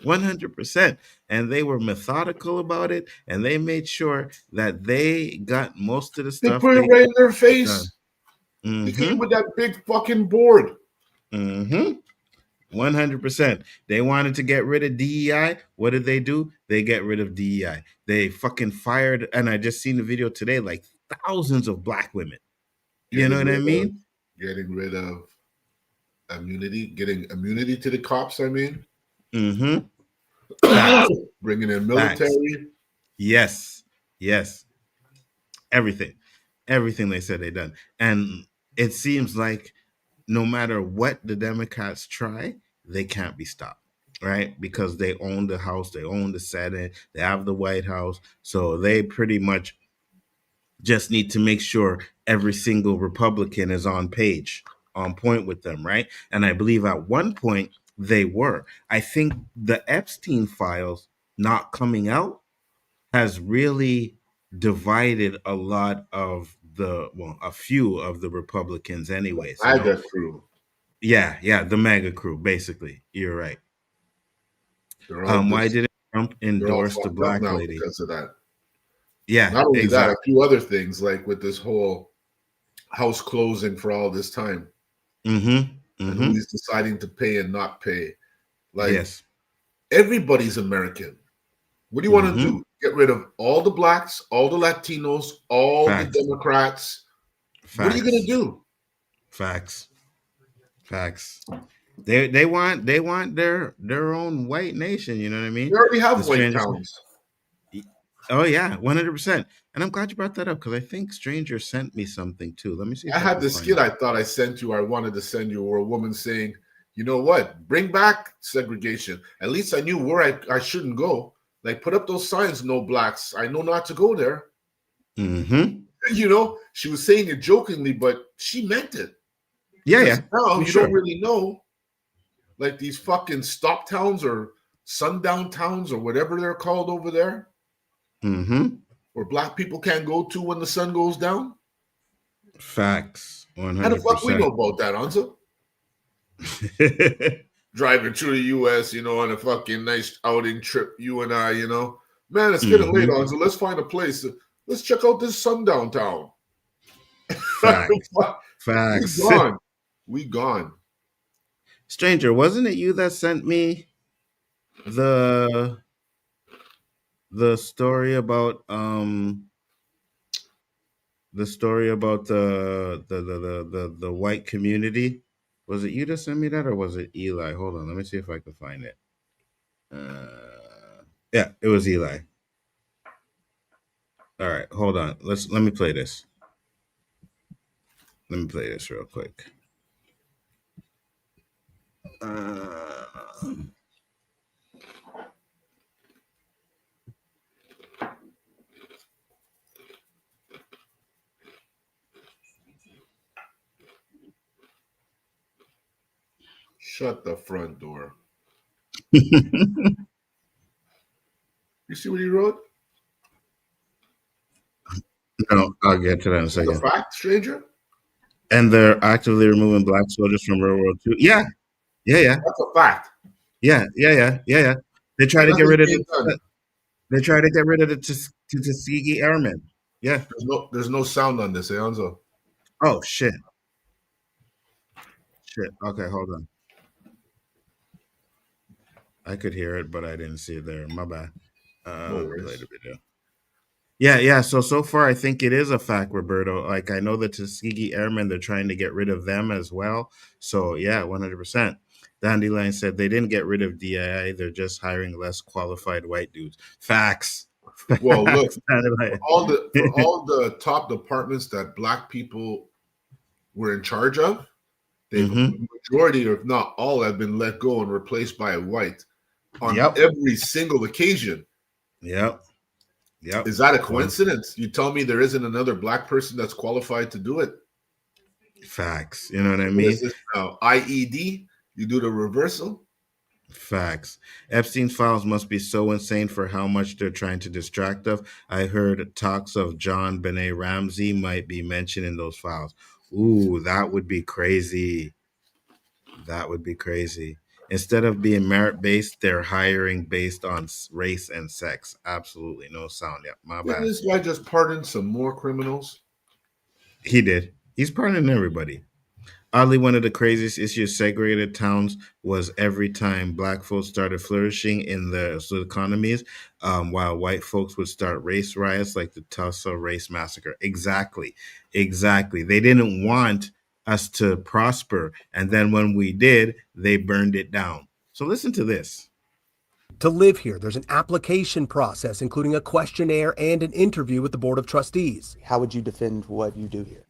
100%. And they were methodical about it and they made sure that they got most of the stuff. They put it right in their face. They came with that big fucking board. 100%. They wanted to get rid of DEI. What did they do? They get rid of DEI. They fucking fired, and I just seen the video today, like thousands of black women. You know what I mean? Getting rid of immunity, getting immunity to the cops, I mean. Bringing in military. Yes. Everything they said they done. And it seems like no matter what the Democrats try, they can't be stopped. right? Because they own the House, they own the Senate, they have the White House. So they pretty much just need to make sure every single Republican is on point with them, right? And I believe at one point they were. I think the Epstein files not coming out has really divided a lot of a few of the Republicans anyways. MAGA crew. Yeah, the MAGA crew, basically. You're right. Why didn't Trump endorse the black lady? Because of that. Yeah, not only that, a few other things like with this whole house closing for all this time. And who he's deciding to pay and not pay. Like, yes. Everybody's American. What do you want to do? Get rid of all the blacks, all the Latinos, all the Democrats. What are you going to do? Facts. They want their own white nation. You know what I mean? They already have white towns. Oh yeah, 100%. And I'm glad you brought that up because I think Stranger sent me something too. Let me see. I had this skit I thought I sent you. I wanted to send you, where a woman saying, "You know what? Bring back segregation. At least I knew where I shouldn't go. Like, put up those signs, no blacks. I know not to go there." You know, she was saying it jokingly, but she meant it. Yeah. Now you don't really know, like these fucking stop towns or sundown towns or whatever they're called over there. Where black people can't go to when the sun goes down. Facts. 100%. How the fuck we know about that, Nzo? Driving through the U.S., you know, on a fucking nice outing trip, you and I, you know. Man, it's getting late, Nzo. Let's find a place. Let's check out this sundown town. Facts. We gone. Stranger, wasn't it you that sent me the story about the white community? Was it you that sent me that, or was it Eli? Hold on, let me see if I can find it. Yeah, it was Eli. All right, hold on. Let me play this. Let me play this real quick. Shut the front door. You see what he wrote? No, I'll get to that in a second. The fact, Stranger? And they're actively removing black soldiers from World War II. Yeah. That's a fact. Yeah. They try to get rid of it. They try to get rid of the Tuskegee Airmen. Yeah. There's no sound on this, Nzo. Oh shit. Okay, hold on. I could hear it, but I didn't see it there. My bad. No worries. Play the video. Yeah. So far, I think it is a fact, Roberto. Like, I know the Tuskegee Airmen, they're trying to get rid of them as well. So, yeah, 100%. Dandelion said they didn't get rid of DII. They're just hiring less qualified white dudes. Facts. Well, look, for all the top departments that black people were in charge of, the majority, if not all, have been let go and replaced by a white on every single occasion. Yep. Is that a coincidence? You tell me there isn't another black person that's qualified to do it? Facts. You know what I mean? What is this now? IED? You do the reversal? Facts. Epstein's files must be so insane for how much they're trying to distract us. I heard talks of John Benet Ramsey might be mentioned in those files. Ooh, that would be crazy. Instead of being merit-based, they're hiring based on race and sex. Absolutely. No sound. Yeah, my bad. Didn't this guy just pardon some more criminals? He did. He's pardoning everybody. Oddly, one of the craziest issues segregated towns was every time black folks started flourishing in the economies, while white folks would start race riots like the Tulsa Race Massacre. Exactly. They didn't want us to prosper. And then when we did, they burned it down. So listen to this. To live here, there's an application process, including a questionnaire and an interview with the Board of Trustees. How would you defend what you do here?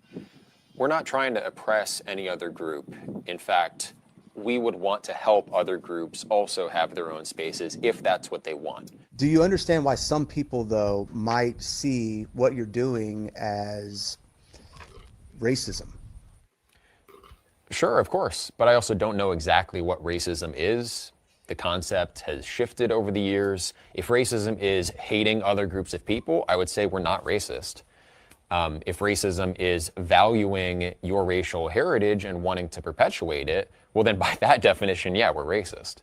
We're not trying to oppress any other group. In fact, we would want to help other groups also have their own spaces if that's what they want. Do you understand why some people, though, might see what you're doing as racism? Sure, of course. But I also don't know exactly what racism is. The concept has shifted over the years. If racism is hating other groups of people, I would say we're not racist. If racism is valuing your racial heritage and wanting to perpetuate it, well, then by that definition, yeah, we're racist.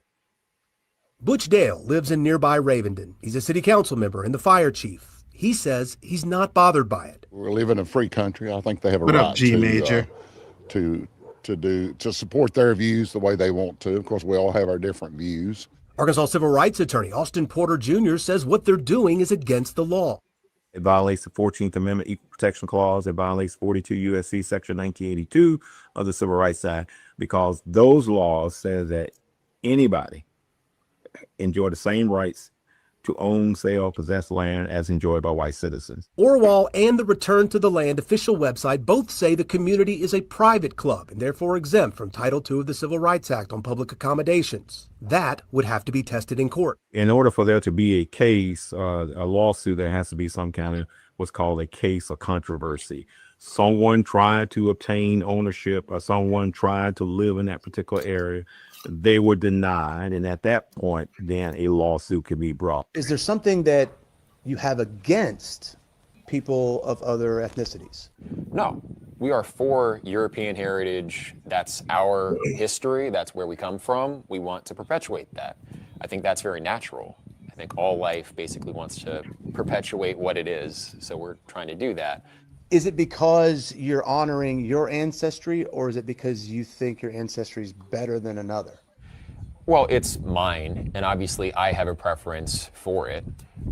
Butch Dale lives in nearby Ravenden. He's a city council member and the fire chief. He says he's not bothered by it. We live in a free country. I think they have a What right up, G Major? to support their views the way they want to. Of course, we all have our different views. Arkansas civil rights attorney Austin Porter Jr. says what they're doing is against the law. It violates the 14th Amendment Equal Protection Clause. It violates 42 U.S.C. Section 1982 of the Civil Rights Act, because those laws say that anybody enjoy the same rights to own, sell, possess land as enjoyed by white citizens. Orwell and the Return to the Land official website both say the community is a private club and therefore exempt from Title II of the Civil Rights Act on public accommodations. That would have to be tested in court. In order for there to be a case, a lawsuit, there has to be some kind of what's called a case of controversy. Someone tried to obtain ownership, or someone tried to live in that particular area. They were denied, and at that point, then a lawsuit can be brought. Is there something that you have against people of other ethnicities? No, we are for European heritage. That's our history. That's where we come from. We want to perpetuate that. I think that's very natural. I think all life basically wants to perpetuate what it is, so we're trying to do that. Is it because you're honoring your ancestry, or is it because you think your ancestry is better than another? Well, it's mine, and obviously I have a preference for it,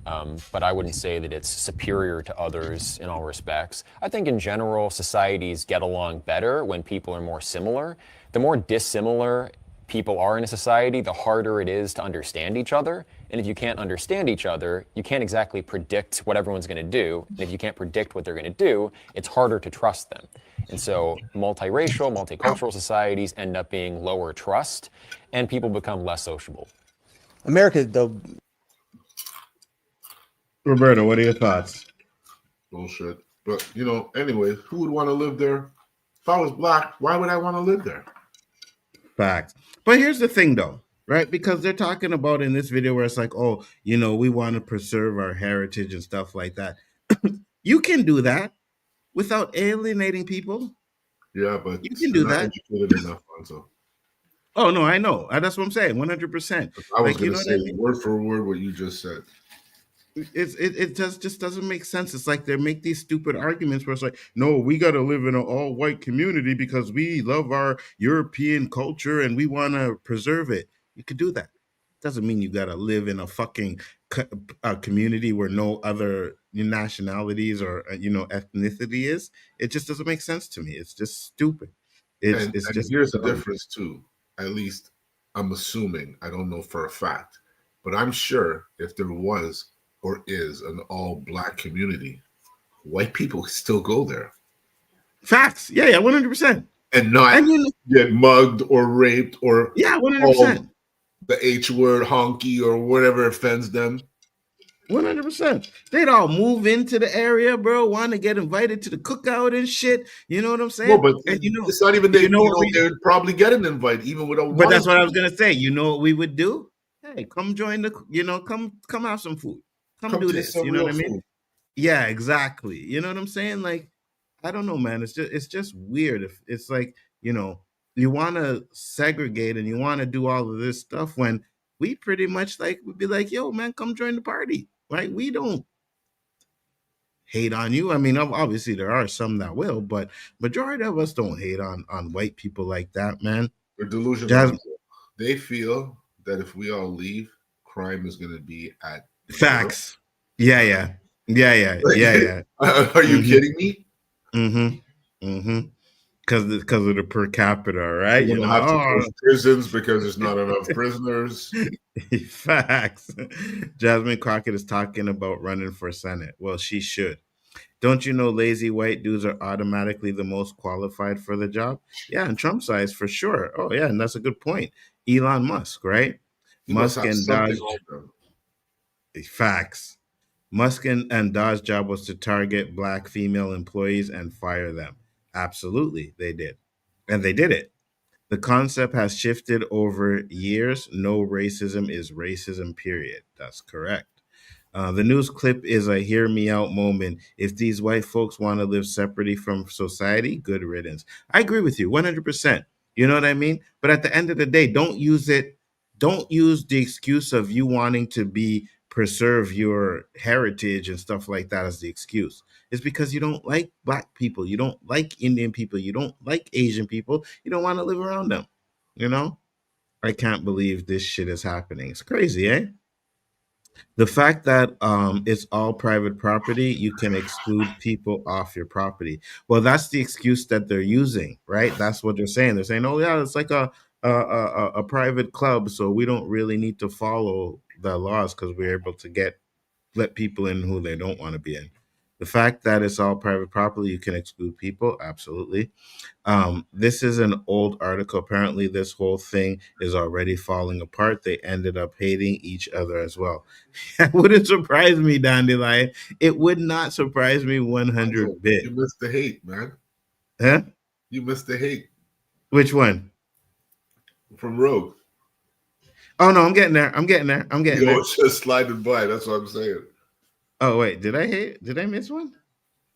but I wouldn't say that it's superior to others in all respects. I think in general, societies get along better when people are more similar. The more dissimilar people are in a society, the harder it is to understand each other. And if you can't understand each other, you can't exactly predict what everyone's going to do. And if you can't predict what they're going to do, it's harder to trust them. And so multiracial, multicultural societies end up being lower trust, and people become less sociable. America, though. Roberto, what are your thoughts? Bullshit. But, anyway, who would want to live there? If I was black, why would I want to live there? Facts. But here's the thing, though, right? Because they're talking about in this video where it's like, oh, we want to preserve our heritage and stuff like that. You can do that without alienating people. Yeah, but you can do that. Educated enough, so. Oh, no, I know. That's what I'm saying. 100%. I was going to say word for word what you just said. It just doesn't make sense. It's like they make these stupid arguments where it's like, no, we got to live in an all-white community because we love our European culture and we want to preserve it. You could do that. Doesn't mean you got to live in a fucking community where no other nationalities or ethnicity is. It just doesn't make sense to me. It's just stupid. And here's the difference too. At least I'm assuming. I don't know for a fact, but I'm sure if there was or is an all-black community, white people still go there. Facts. Yeah, 100%. And not get mugged or raped or 100%. The H word, honky, or whatever offends them. 100%. They'd all move into the area, bro. Want to get invited to the cookout and shit. You know what I'm saying? Well, but it's not even they would probably get an invite even without. But that's what I was gonna say. You know what we would do? Hey, come join the. Come have some food. Come do this. You know what I mean? Food. Yeah, exactly. You know what I'm saying? Like, I don't know, man. It's just weird. If it's like, you want to segregate and you want to do all of this stuff when we pretty much would be like, yo, man, come join the party. Right? We don't hate on you. I mean, obviously there are some that will, but majority of us don't hate on white people like that, man. They're delusional. They feel that if we all leave, crime is going to be at facts. Yeah. Are you kidding me? Mm-hmm. Because of the per capita, right? You have to close prisons because there's not enough prisoners. Facts. Jasmine Crockett is talking about running for Senate. Well, she should. Don't you know lazy white dudes are automatically the most qualified for the job? Yeah, and Trump's eyes for sure. Oh yeah, and that's a good point. Elon Musk, right? He must Musk have and something Dodge. on them. Facts. Musk and Dodge job was to target black female employees and fire them. Absolutely, they did. And they did it. The concept has shifted over years. No racism is racism, period. That's correct. The news clip is a hear me out moment. If these white folks want to live separately from society, good riddance. I agree with you 100%. You know what I mean? But at the end of the day, don't use it. Don't use the excuse of you wanting to be preserve your heritage and stuff like that as the excuse. It's because you don't like black people. You don't like Indian people. You don't like Asian people. You don't want to live around them. You know? I can't believe this shit is happening. It's crazy, eh? The fact that it's all private property, you can exclude people off your property. Well, that's the excuse that they're using, right? That's what they're saying. They're saying, "Oh yeah, it's like a private club, so we don't really need to follow the laws because we're able to let people in who they don't want to be in." The fact that it's all private property, you can exclude people, absolutely. This is an old article. Apparently, this whole thing is already falling apart. They ended up hating each other as well. That wouldn't surprise me, Dandelion. It would not surprise me 100 bit. You missed the hate, man. Huh? You missed the hate. Which one? From Rogue. Oh no, I'm getting there. I'm getting there. I'm getting there. It's just sliding by. That's what I'm saying. Oh wait, did I hate? Did I miss one?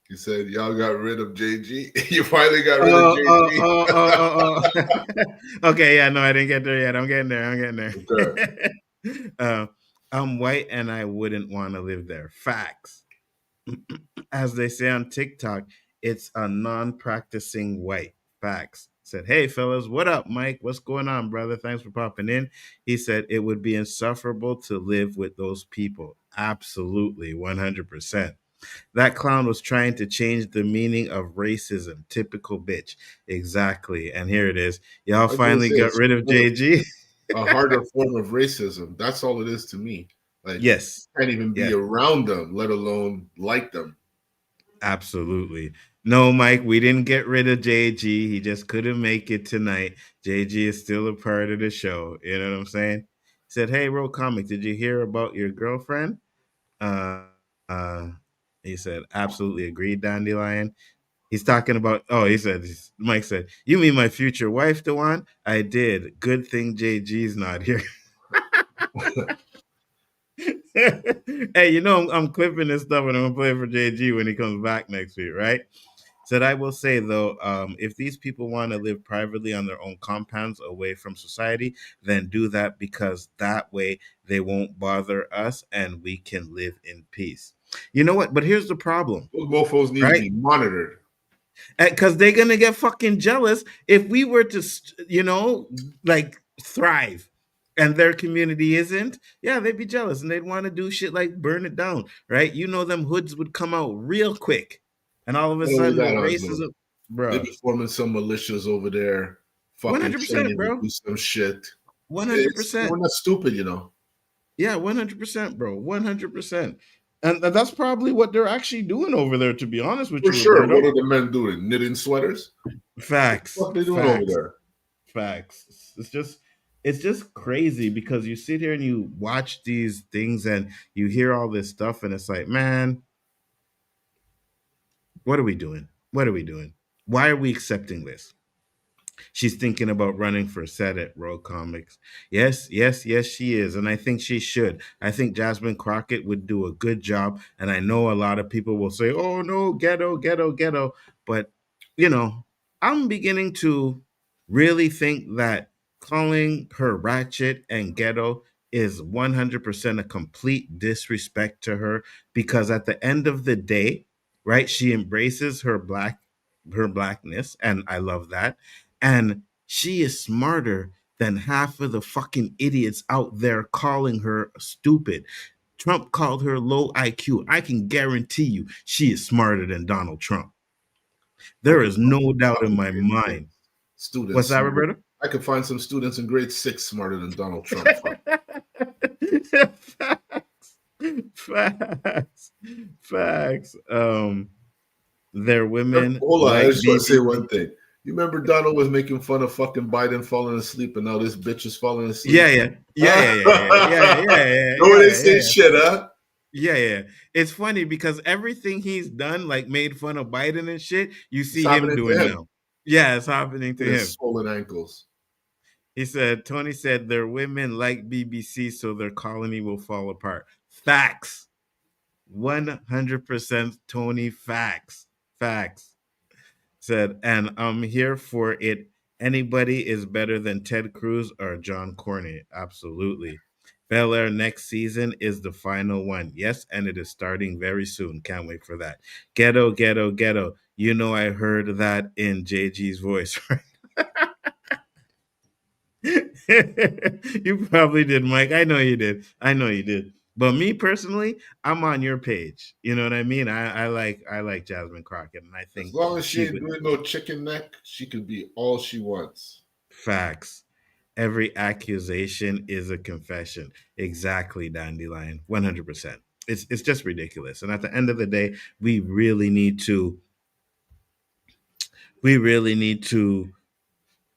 You said y'all got rid of JG. You finally got rid of JG. Okay, yeah, no, I didn't get there yet. I'm getting there. I'm getting there. Okay. I'm white and I wouldn't want to live there. Facts. As they say on TikTok, it's a non-practicing white. Facts. Said, "Hey fellas, what up, Mike? What's going on, brother? Thanks for popping in." He said it would be insufferable to live with those people. Absolutely, 100%. That clown was trying to change the meaning of racism. Typical bitch. Exactly. And here it is. Y'all finally got rid of JG. A harder form of racism. That's all it is to me. Like, yes, you can't even be around them, let alone like them. Absolutely. No, Mike, we didn't get rid of JG. He just couldn't make it tonight. JG is still a part of the show. You know what I'm saying? He said, "Hey, Roll Comic, did you hear about your girlfriend?" Uh, uh, he said, "Absolutely agreed, Dandelion." He's talking about, Mike said, "You mean my future wife, Dewan?" I did. Good thing JG's not here. Hey, you know, I'm clipping this stuff and I'm going to play it for JG when he comes back next week, right? Said, I will say, though, if these people want to live privately on their own compounds away from society, then do that because that way they won't bother us and we can live in peace. You know what? But here's the problem. Those mofos need to be monitored. Because they're going to get fucking jealous if we were to, you know, like thrive and their community isn't. Yeah, they'd be jealous and they'd want to do shit like burn it down, right? You know, them hoods would come out real quick. And all of a sudden, the racism, bro. They be forming some militias over there, fucking 100%, bro. Do some shit. 100%. We're not stupid, you know. Yeah, 100%, bro. 100%. And that's probably what they're actually doing over there, to be honest with you. For sure. What are the men doing? Knitting sweaters? Facts. What are they doing over there? Facts. It's just crazy because you sit here and you watch these things and you hear all this stuff and it's like, man, what are we doing? What are we doing? Why are we accepting this? She's thinking about running for Senate, Rogue Comics. Yes, she is. And I think she should. I think Jasmine Crockett would do a good job. And I know a lot of people will say, oh, no, ghetto. But, you know, I'm beginning to really think that calling her ratchet and ghetto is 100% a complete disrespect to her. Because at the end of the day, right, she embraces her blackness. And I love that. And she is smarter than half of the fucking idiots out there calling her stupid. Trump called her low IQ. I can guarantee you she is smarter than Donald Trump. There is no doubt in my mind. Students. What's that, Roberto? I could find some students in grade 6 smarter than Donald Trump. Facts. their women Hold on, I like just want to say BBC. one thing. You remember Donald was making fun of fucking Biden falling asleep, and now this bitch is falling asleep? Yeah. No one ain't saying shit, huh? Yeah. It's funny because everything he's done, like made fun of Biden and shit, you It's see him happening to doing him. now. Yeah, it's happening to With his him. swollen ankles. He said, Tony said their women like BBC, so their colony will fall apart. Facts. 100% Tony, facts. Said, and I'm here for it. Anybody is better than Ted Cruz or John Cornyn. Absolutely. Bel Air next season is the final one. Yes, and it is starting very soon. Can't wait for that. Ghetto, ghetto, ghetto. You know, I heard that in JG's voice, right? You probably did, Mike. I know you did. But me personally, I'm on your page. You know what I mean? I like Jasmine Crockett, and I think As long as she ain't would. doing no chicken neck, she could be all she wants. Facts. Every accusation is a confession. Exactly, Dandelion. 100%. It's just ridiculous. And at the end of the day, we really need to.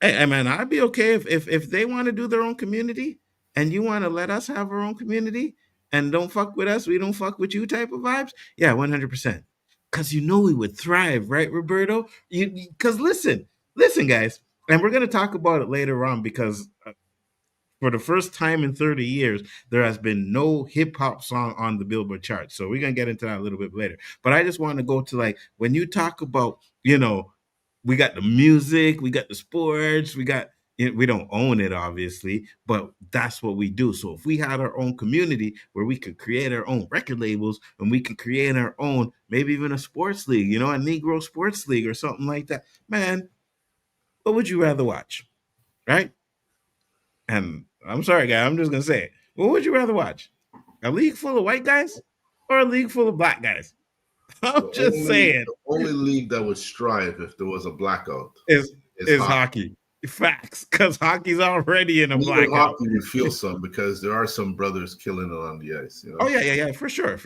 Hey, man, I'd be okay if they want to do their own community, and you want to let us have our own community, and don't fuck with us, we don't fuck with you type of vibes. Yeah, 100%. Because we would thrive, right, Roberto? Because listen, guys, and we're gonna talk about it later on because for the first time in 30 years, there has been no hip hop song on the Billboard chart. So we're gonna get into that a little bit later. But I just want to go to, like, when you talk about, we got the music, we got the sports, we don't own it obviously, but that's what we do. So if we had our own community where we could create our own record labels and we could create our own, maybe even a sports league, a Negro sports league or something like that, man, what would you rather watch? Right? And I'm sorry, guy, I'm just gonna say it. What would you rather watch? A league full of white guys or a league full of black guys? I'm just saying. The only league that would strive if there was a blackout is hockey. Facts, because hockey's already in a blackout. Hockey, we feel some because there are some brothers killing it on the ice. Oh yeah, for sure.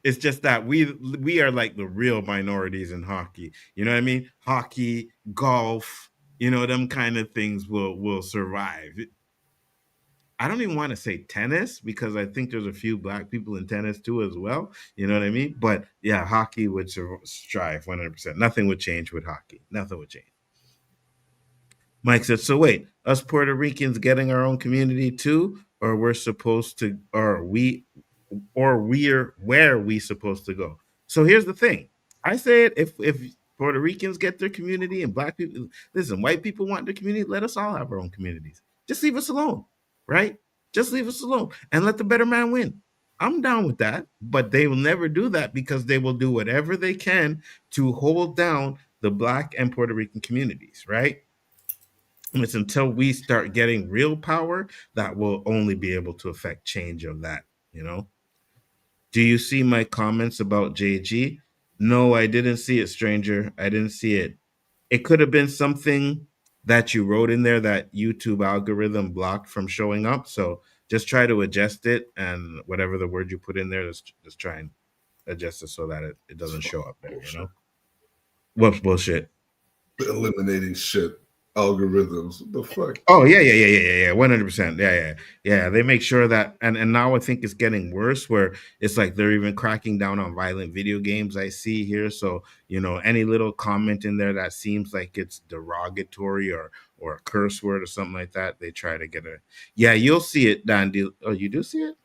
It's just that we are like the real minorities in hockey. You know what I mean? Hockey, golf, them kind of things will survive. I don't even want to say tennis because I think there's a few black people in tennis too as well. You know what I mean? But yeah, hockey would strive 100%. Nothing would change with hockey. Nothing would change. Mike said, so wait, us Puerto Ricans getting our own community too, or we're supposed to, or we're where we supposed to go? So here's the thing. I said if Puerto Ricans get their community and black people, listen, white people want their community, let us all have our own communities. Just leave us alone. Right? Just leave us alone and let the better man win. I'm down with that, but they will never do that because they will do whatever they can to hold down the black and Puerto Rican communities, right? And it's until we start getting real power that will only be able to affect change of that, Do you see my comments about JG? No, I didn't see it, stranger. I didn't see it. It could have been something that you wrote in there that YouTube algorithm blocked from showing up. So just try to adjust it, and whatever the word you put in there, just try and adjust it so that it doesn't show up there, Whoops, bullshit. Eliminating shit. Algorithms. What the fuck? Oh, yeah. 100%. Yeah. They make sure that, and now I think it's getting worse where it's like they're even cracking down on violent video games I see here. So, any little comment in there that seems like it's derogatory or a curse word or something like that, they try to get yeah, you'll see it, Dandy. Oh, you do see it?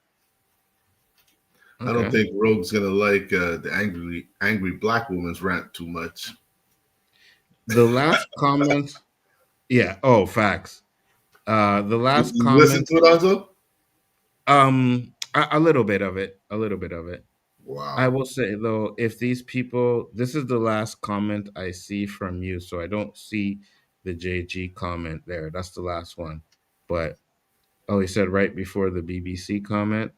Okay. I don't think Rogue's gonna like the angry black woman's rant too much. The last comment. Yeah. Oh, facts. The last comment. Listen to it also? A little bit of it. Wow. I will say though, if these people, this is the last comment I see from you, so I don't see the JG comment there. That's the last one. But he said right before the BBC comment.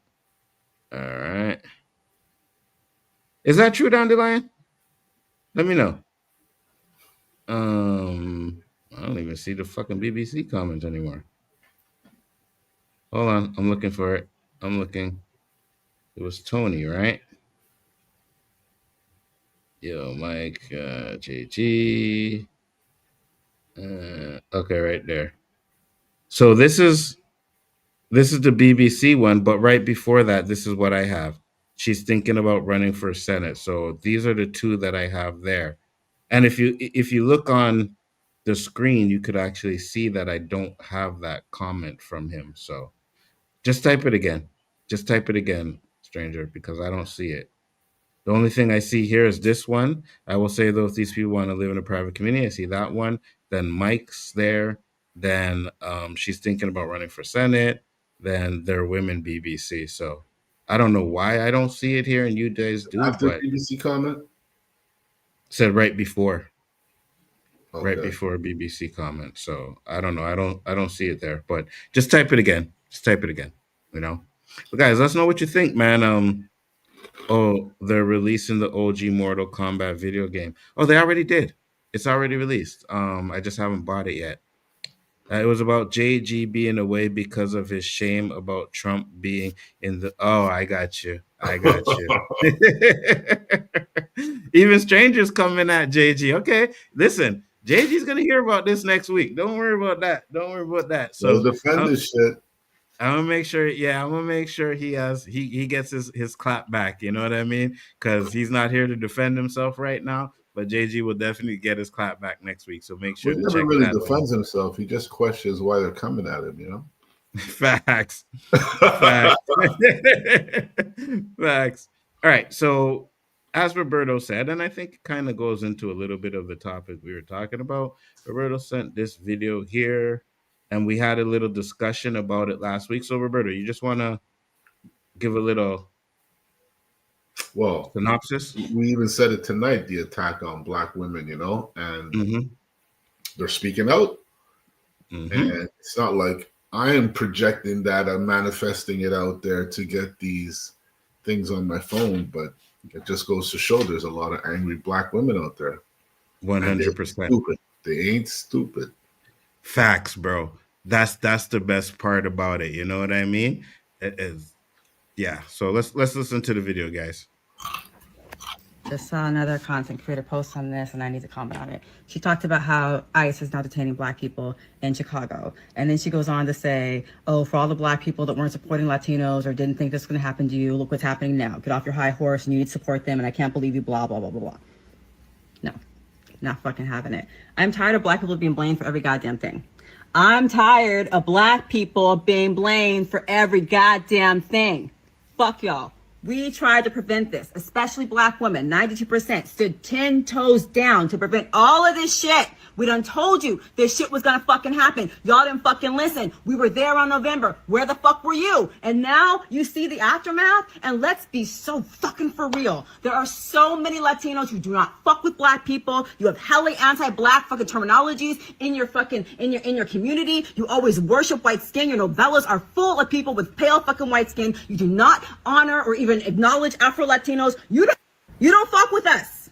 All right. Is that true, Dandelion? Let me know. I don't even see the fucking BBC comments anymore. Hold on, I'm looking for it. I'm looking. It was Tony, right? Yo, Mike, JG. Okay, right there. So this is the BBC one, but right before that, this is what I have. She's thinking about running for Senate. So these are the two that I have there. And if you look on the screen, you could actually see that I don't have that comment from him. So just type it again. Just type it again, stranger, because I don't see it. The only thing I see here is this one. I will say, though, if these people want to live in a private community, I see that one. Then Mike's there. Then she's thinking about running for Senate. Then they're women BBC. So I don't know why I don't see it here and you guys do. After but BBC comment? Said right before. Okay. Right before BBC comment. So I don't know. I don't see it there. But just type it again. Just type it again. You know? But guys, let us know what you think, man. Oh, they're releasing the OG Mortal Kombat video game. Oh, they already did. It's already released. I just haven't bought it yet. It was about JG being away because of his shame about Trump being in the. Oh, I got you. I got you. Even strangers coming at JG. Okay, listen. JG's gonna hear about this next week. Don't worry about that. Don't worry about that. So defend this shit. I'm gonna make sure. Yeah, I'm gonna make sure he gets his clap back. You know what I mean? Because he's not here to defend himself right now. But JG will definitely get his clap back next week. So make sure. He never really defends himself. He just questions why they're coming at him. You know. Facts. Facts. Facts. All right. So as Roberto said, and I think it kind of goes into a little bit of the topic we were talking about. Roberto sent this video here. And we had a little discussion about it last week. So, Roberto, you just want to give a little synopsis? We even said it tonight, the attack on Black women, you know, and they're speaking out. And it's not like I am projecting that, I'm manifesting it out there to get these things on my phone, but it just goes to show there's a lot of angry Black women out there. 100%. They ain't stupid. Facts, bro. That's the best part about it. You know what I mean? It is, yeah. So let's listen to the video, guys. Just saw another content creator post on this, and I need to comment on it. She talked about how ICE is now detaining Black people in Chicago. And then she goes on to say, oh, for all the Black people that weren't supporting Latinos or didn't think this was going to happen to you, look what's happening now. Get off your high horse and you need to support them, and I can't believe you, blah, blah, blah, blah, blah. No, not fucking having it. I'm tired of Black people being blamed for every goddamn thing. I'm tired of Black people being blamed for every goddamn thing. Fuck y'all. We tried to prevent this, especially Black women. 92% stood 10 toes down to prevent all of this shit. We done told you this shit was gonna fucking happen. Y'all didn't fucking listen. We were there on November. Where the fuck were you? And now you see the aftermath, and let's be so fucking for real. There are so many Latinos who do not fuck with Black people. You have hella anti-Black fucking terminologies in your fucking, in your community. You always worship white skin. Your novellas are full of people with pale fucking white skin. You do not honor or even acknowledge Afro-Latinos. You don't fuck with us.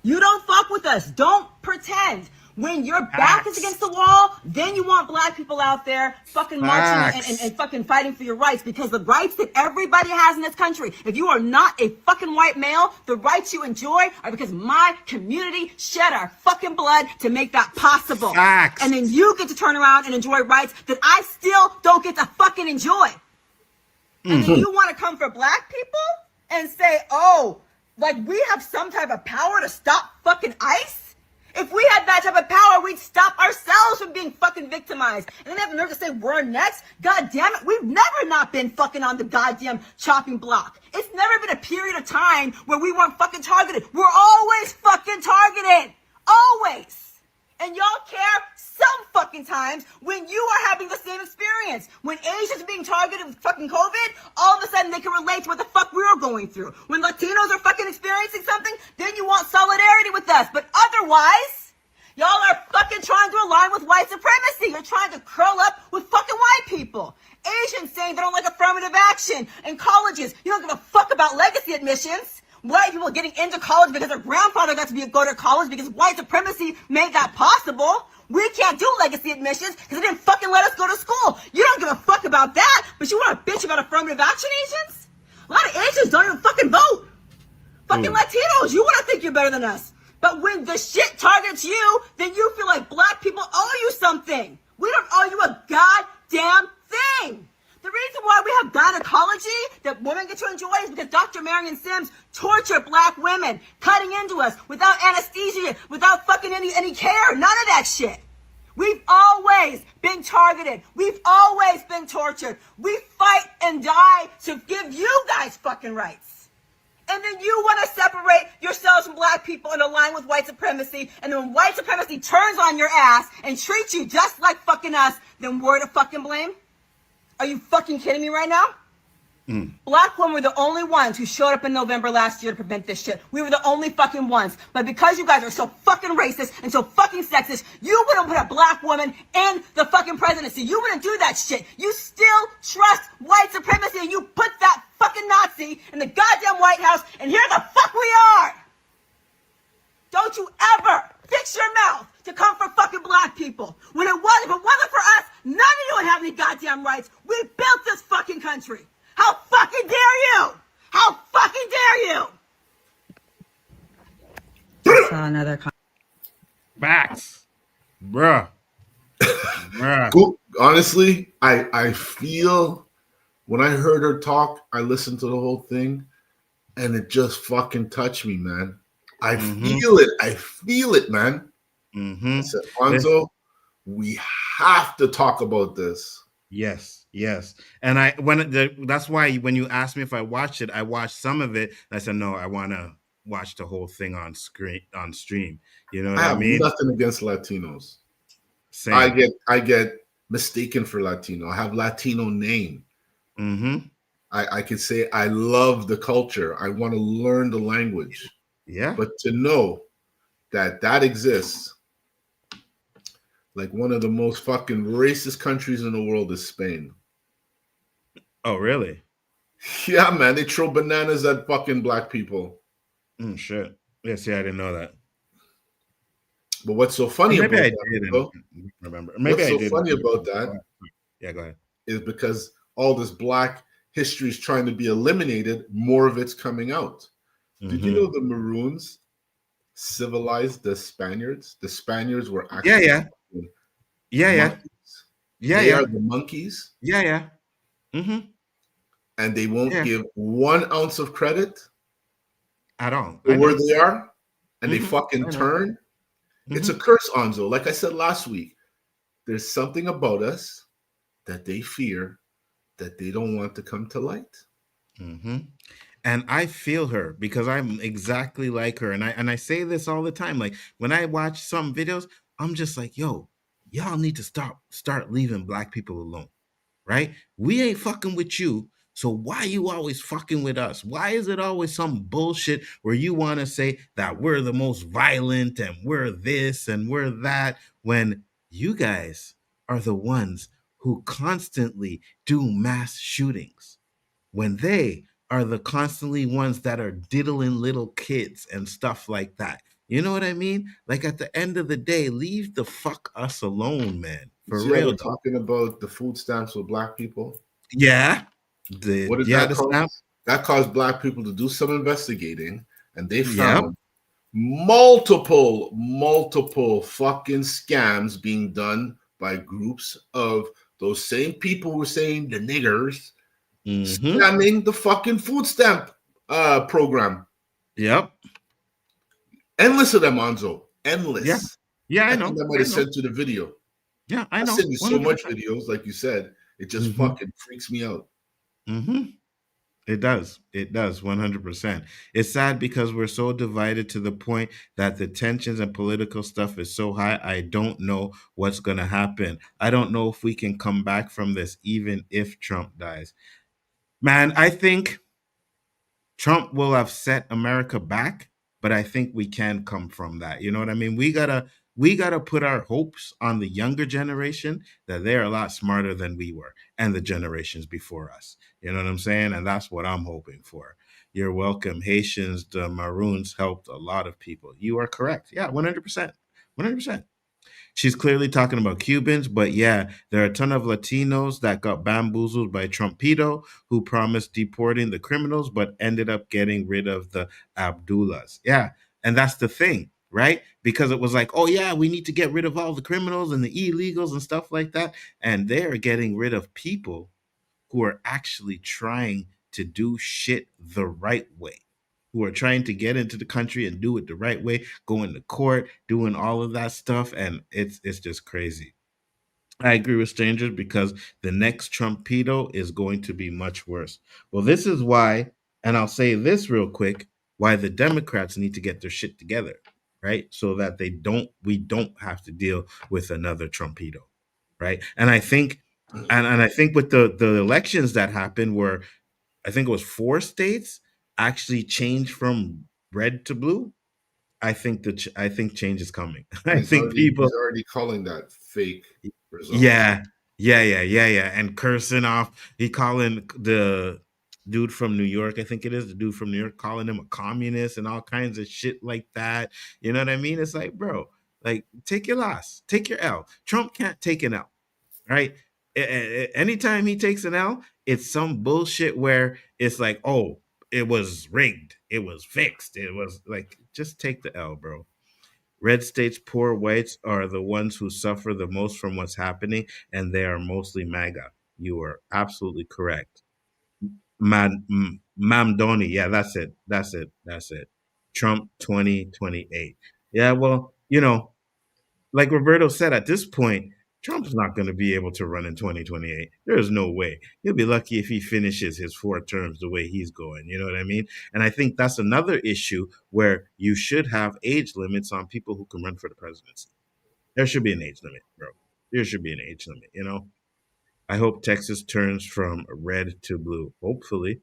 You don't fuck with us. Don't pretend. When your back is against the wall, then you want Black people out there fucking marching and fucking fighting for your rights, because the rights that everybody has in this country, if you are not a fucking white male, the rights you enjoy are because my community shed our fucking blood to make that possible. Facts. And then you get to turn around and enjoy rights that I still don't get to fucking enjoy. And then you want to come for Black people and say, oh, like we have some type of power to stop fucking ICE? If we had that type of power, we'd stop ourselves from being fucking victimized. And then they have the nerve to say we're next? God damn it, we've never not been fucking on the goddamn chopping block. It's never been a period of time where we weren't fucking targeted. We're always fucking targeted. Always. And y'all care some fucking times when you are having the same experience. When Asians are being targeted with fucking COVID, all of a sudden they can relate to what the fuck we were going through. When Latinos are fucking experiencing something, then you want solidarity with us. But otherwise, y'all are fucking trying to align with white supremacy. You're trying to curl up with fucking white people. Asians saying they don't like affirmative action in colleges. You don't give a fuck about legacy admissions. White people getting into college because their grandfather got to go to college because white supremacy made that possible. We can't do legacy admissions because they didn't fucking let us go to school. You don't give a fuck about that, but you want to bitch about affirmative action Asians? A lot of Asians don't even fucking vote. Fucking Latinos, you want to think you're better than us. But when the shit targets you, then you feel like black people owe you something. We don't owe you a goddamn thing. The reason why we have gynecology that women get to enjoy is because Dr. Marion Sims tortured black women, cutting into us without anesthesia, without fucking any care, none of that shit. We've always been targeted. We've always been tortured. We fight and die to give you guys fucking rights. And then you want to separate yourselves from black people and align with white supremacy. And then when white supremacy turns on your ass and treats you just like fucking us, then we're to fucking blame? Are you fucking kidding me right now? Black women were the only ones who showed up in November last year to prevent this shit. We were the only fucking ones. But because you guys are so fucking racist and so fucking sexist, you wouldn't put a black woman in the fucking presidency. You wouldn't do that shit. You still trust white supremacy and you put that fucking Nazi in the goddamn White House, and here the fuck we are! Don't you ever fix your mouth to come for fucking black people. If it wasn't for us, none of you would have any goddamn rights. We built this fucking country. How fucking dare you? How fucking dare you? I saw another Facts. Bruh. Cool. Honestly, I feel when I heard her talk, I listened to the whole thing, and it just fucking touched me, man. I feel it. I feel it, man. I said, Nzo, we have to talk about this. Yes. And that's why when you asked me if I watched it, I watched some of it. And I said, no, I want to watch the whole thing on stream. You know what I mean? I have nothing against Latinos. Same. I get mistaken for Latino. I have Latino name. I can say I love the culture. I want to learn the language. Yeah. But to know that exists, like one of the most fucking racist countries in the world is Spain. Oh, really? Yeah, man. They throw bananas at fucking black people. Shit. Yes, yeah, I didn't know that. But what's so funny about that? Remember. Funny about that? Yeah, go ahead. Is because all this black history is trying to be eliminated. More of it's coming out. Did you know the Maroons civilized the Spaniards? The Spaniards were actually monkeys. They are the monkeys. And they won't give 1 ounce of credit at all for where they are, and they fucking turn. It's a curse, Nzo. Like I said last week, there's something about us that they fear, that they don't want to come to light. And I feel her because I'm exactly like her. And I say this all the time. Like when I watch some videos, I'm just like, yo, y'all need to start leaving black people alone, right? We ain't fucking with you. So why you always fucking with us? Why is it always some bullshit where you want to say that we're the most violent and we're this and we're that, when you guys are the ones who constantly do mass shootings, when they are the constantly ones that are diddling little kids and stuff like that? You know what I mean? Like at the end of the day, leave the fuck us alone, man. For real. We're talking about the food stamps with black people. Yeah. What did that cause? That caused black people to do some investigating, and they found multiple fucking scams being done by groups of those same people who were saying the niggers, scamming the fucking food stamp program. Endless of them, Nzo. Endless. Yeah, I know. I might have sent you the video. Yeah, I know. I send you so much videos, like you said. It just fucking freaks me out. It does 100%. It's sad because we're so divided to the point that the tensions and political stuff is so high. I don't know what's going to happen. I don't know if we can come back from this, even if Trump dies. Man, I think Trump will have set America back, but I think we can come from that. You know what I mean? We gotta put our hopes on the younger generation, that they're a lot smarter than we were and the generations before us. You know what I'm saying? And that's what I'm hoping for. You're welcome. Haitians, the Maroons helped a lot of people. You are correct. Yeah, 100%. 100%. She's clearly talking about Cubans, but yeah, there are a ton of Latinos that got bamboozled by Trumpito, who promised deporting the criminals, but ended up getting rid of the Abdullahs. Yeah, and that's the thing, right? Because it was like, oh yeah, we need to get rid of all the criminals and the illegals and stuff like that, and they're getting rid of people who are actually trying to do shit the right way, who are trying to get into the country and do it the right way, going to court, doing all of that stuff, and it's just crazy. I agree with strangers because the next Trumpito is going to be much worse. Well, this is why, and I'll say this real quick, why the Democrats need to get their shit together, right? So that we don't have to deal with another Trumpito, right? And I think, and I think with the elections that happened, where I think it was 4 states actually changed from red to blue. I think change is coming. I think he's already calling that fake result. Yeah. And cursing off. He calling the dude from New York, I think it is, the dude from New York, calling him a communist and all kinds of shit like that. You know what I mean? It's like, bro, like, take your loss, take your L. Trump can't take an L, right? Anytime he takes an L, it's some bullshit where it's like, oh, it was rigged, it was fixed, it was like, just take the L, bro. Red states' poor whites are the ones who suffer the most from what's happening, and they are mostly MAGA. You are absolutely correct. Mamdoni, yeah, that's it. Trump 2028. Yeah, well, like Roberto said, at this point, Trump's not going to be able to run in 2028. There's no way. He'll be lucky if he finishes his 4 terms the way he's going. You know what I mean? And I think that's another issue where you should have age limits on people who can run for the presidency. There should be an age limit, bro. There should be an age limit. I hope Texas turns from red to blue. Hopefully.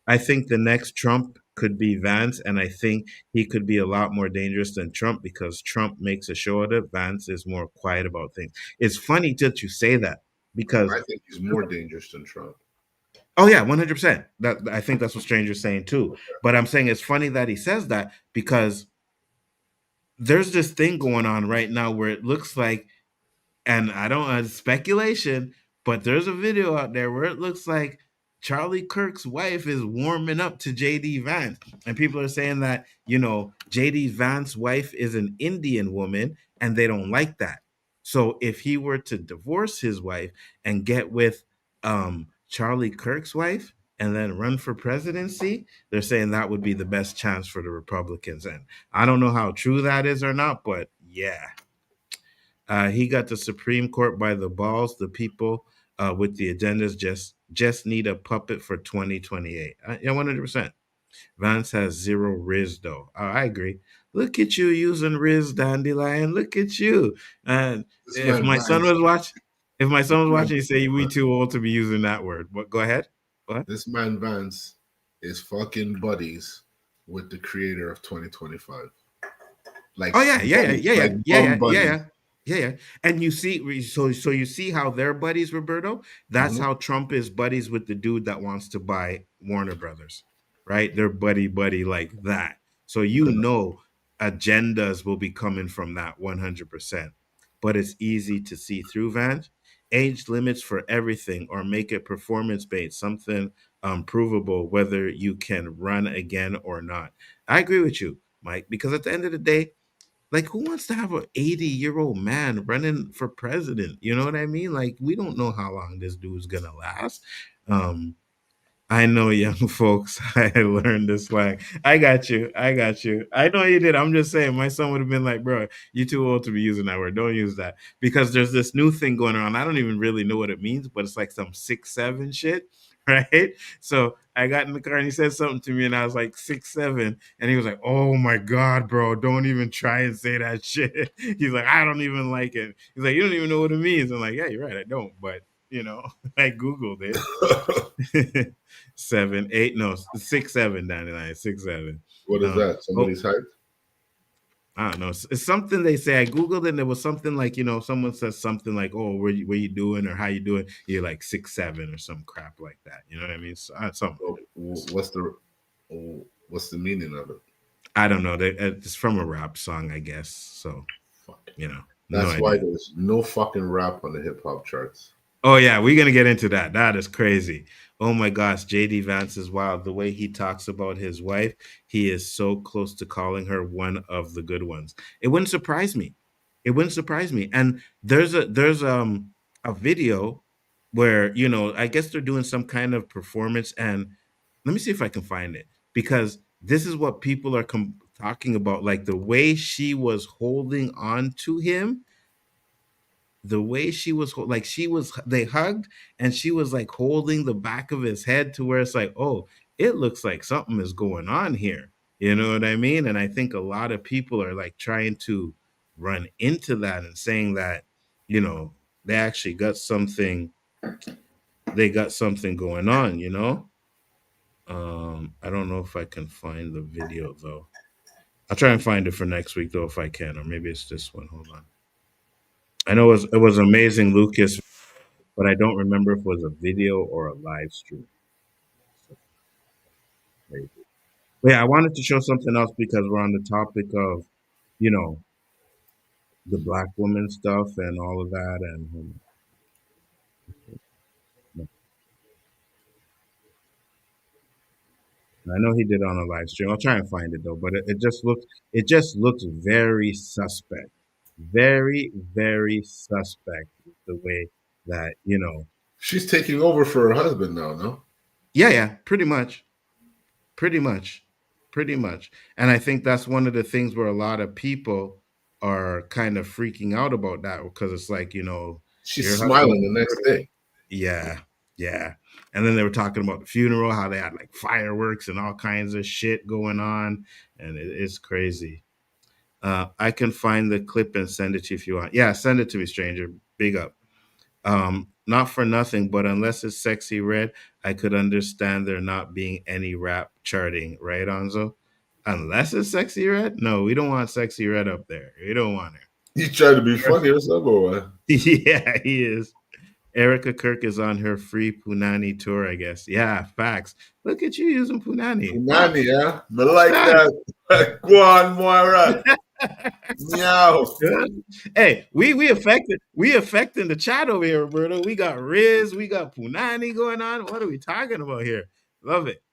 I think the next Trump could be Vance, and I think he could be a lot more dangerous than Trump because Trump makes a show of it. Vance is more quiet about things. It's funny that you say that because I think he's more dangerous than Trump. Oh yeah, 100%. That I think that's what Stranger's saying too. But I'm saying it's funny that he says that because there's this thing going on right now where it looks like, and I don't know, speculation, but there's a video out there where it looks like Charlie Kirk's wife is warming up to JD Vance. And people are saying that, JD Vance's wife is an Indian woman and they don't like that. So if he were to divorce his wife and get with Charlie Kirk's wife and then run for presidency, they're saying that would be the best chance for the Republicans. And I don't know how true that is or not, but yeah. He got the Supreme Court by the balls. The people with the agendas just need a puppet for 2028. Yeah, 100%. Vance has zero Riz, though. I agree. Look at you using Riz, Dandelion. Look at you. And if my son was watching, he'd say, we too old to be using that word. But go ahead. What? This man Vance is fucking buddies with the creator of 2025. Like, oh yeah. And you see, so you see how they're buddies, Roberto? That's how Trump is buddies with the dude that wants to buy Warner Brothers, right? They're buddy like that. So agendas will be coming from that 100%. But it's easy to see through, Vance. Age limits for everything, or make it performance-based, something provable, whether you can run again or not. I agree with you, Mike, because at the end of the day, like, who wants to have an 80-year-old man running for president? You know what I mean? Like, we don't know how long this dude's gonna last. I know, young folks. I learned this slang. I got you. I know you did. I'm just saying, my son would have been like, bro, you too old to be using that word. Don't use that. Because there's this new thing going on. I don't even really know what it means, but it's like some 6'7" shit, right? So I got in the car and he said something to me and I was like 6'7", and he was like, oh my God, bro, don't even try and say that shit. He's like, I don't even like it. He's like, you don't even know what it means. I'm like, yeah, you're right, I don't, but I Googled it. 7, 8, no, 6'7", 99, 6'7". What is that? Somebody's height? I don't know. It's something they say. I Googled it and there was something like, someone says something like, oh, where you doing or how you doing? You're like 6'7" or some crap like that. You know what I mean? So, what's the meaning of it? I don't know. It's from a rap song, I guess. So, No That's why idea. there's no fucking rap on the hip hop charts. Oh yeah, we're gonna get into that. That is crazy. Oh my gosh, JD Vance is wild. The way he talks about his wife, he is so close to calling her one of the good ones. It wouldn't surprise me. It wouldn't surprise me. And there's a video where I guess they're doing some kind of performance, and let me see if I can find it because this is what people are talking about. Like the way she was holding on to him, the way she was like they hugged and she was like holding the back of his head to where it's like, oh, it looks like something is going on here. You know what I mean? And I think a lot of people are like trying to run into that and saying that, they actually got something, going on. I don't know if I can find the video though. I'll try and find it for next week though if I can, or maybe it's this one. Hold on. I know it was amazing, Lucas, but I don't remember if it was a video or a live stream. So, maybe. But yeah, I wanted to show something else because we're on the topic of, you know, the black woman stuff and all of that. And I know he did it on a live stream. I'll try and find it though. But it just looked very suspect, very, very suspect the way that She's taking over for her husband now, no? Yeah, pretty much. Pretty much. Pretty much. And I think that's one of the things where a lot of people are kind of freaking out about that because it's like, She's your smiling husband. the next day. Yeah, yeah. And then they were talking about the funeral, how they had like fireworks and all kinds of shit going on. And it's crazy. I can find the clip and send it to you if you want. Yeah, send it to me, stranger. Big up. Not for nothing, but unless it's Sexy Red, I could understand there not being any rap charting, right, Anzo? Unless it's Sexy Red? No, we don't want Sexy Red up there. We don't want her. He's trying to be funny or something, or what? Yeah, he is. Erica Kirk is on her free Punani tour, I guess. Yeah, facts. Look at you using Punani. Punani, yeah? I like that. Go on, Moira. Meow. Hey, we affecting the chat over here, Roberto. We got Riz, we got Punani going on. What are we talking about here? Love it.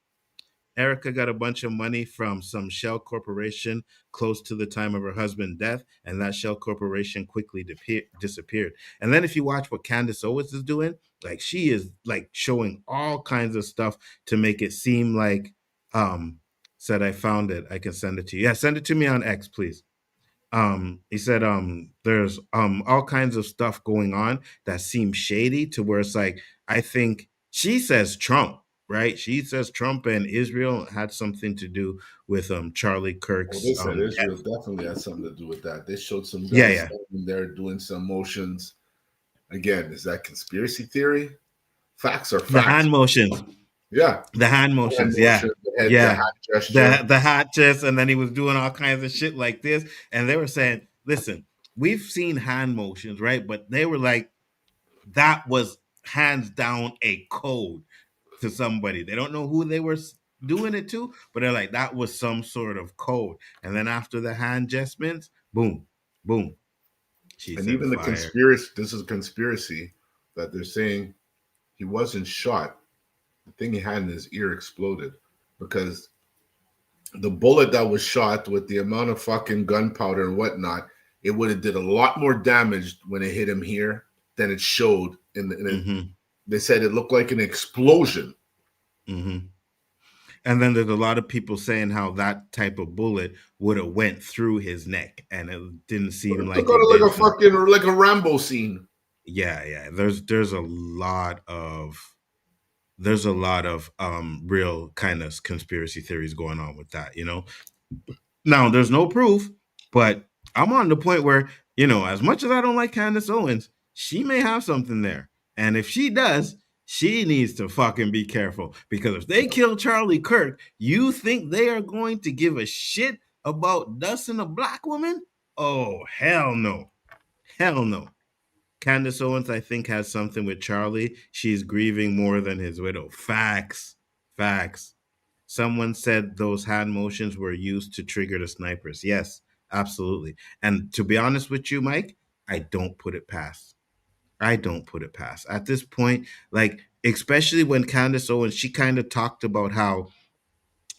Erica got a bunch of money from some shell corporation close to the time of her husband's death, and that shell corporation quickly disappeared. And then if you watch what Candace Owens is doing, like she is like showing all kinds of stuff to make it seem like said I found it. I can send it to you. Yeah, send it to me on X, please. He said there's all kinds of stuff going on that seems shady to where it's like, I think she says Trump, right? She says Trump and Israel had something to do with Charlie Kirk's. Well, they said Israel definitely had something to do with that. They showed some guys yeah. in there doing some motions. Again, is that conspiracy theory? Facts are facts. The hand motions. Yeah. The hand motions, yeah. The hat gest, and then he was doing all kinds of shit like this. And they were saying, listen, we've seen hand motions, right? But they were like, that was hands down a code to somebody. They don't know who they were doing it to, but they're like, that was some sort of code. And then after the hand gestments, boom, boom. And even the conspiracy, this is a conspiracy that they're saying he wasn't shot. The thing he had in his ear exploded because the bullet that was shot with the amount of fucking gunpowder and whatnot, it would have did a lot more damage when it hit him here than it showed in the. They said it looked like an explosion. Mm-hmm. And then there's a lot of people saying how that type of bullet would have went through his neck, and it didn't seem like it like a fucking like a Rambo scene. Yeah. There's a lot of real kind of conspiracy theories going on with that, Now, there's no proof, but I'm on the point where, as much as I don't like Candace Owens, she may have something there. And if she does, she needs to fucking be careful, because if they kill Charlie Kirk, you think they are going to give a shit about dusting a black woman? Oh, hell no. Hell no. Candace Owens, I think, has something with Charlie. She's grieving more than his widow. Facts. Someone said those hand motions were used to trigger the snipers. Yes, absolutely. And to be honest with you, Mike, I don't put it past. I don't put it past. At this point, like, especially when Candace Owens, she kind of talked about how,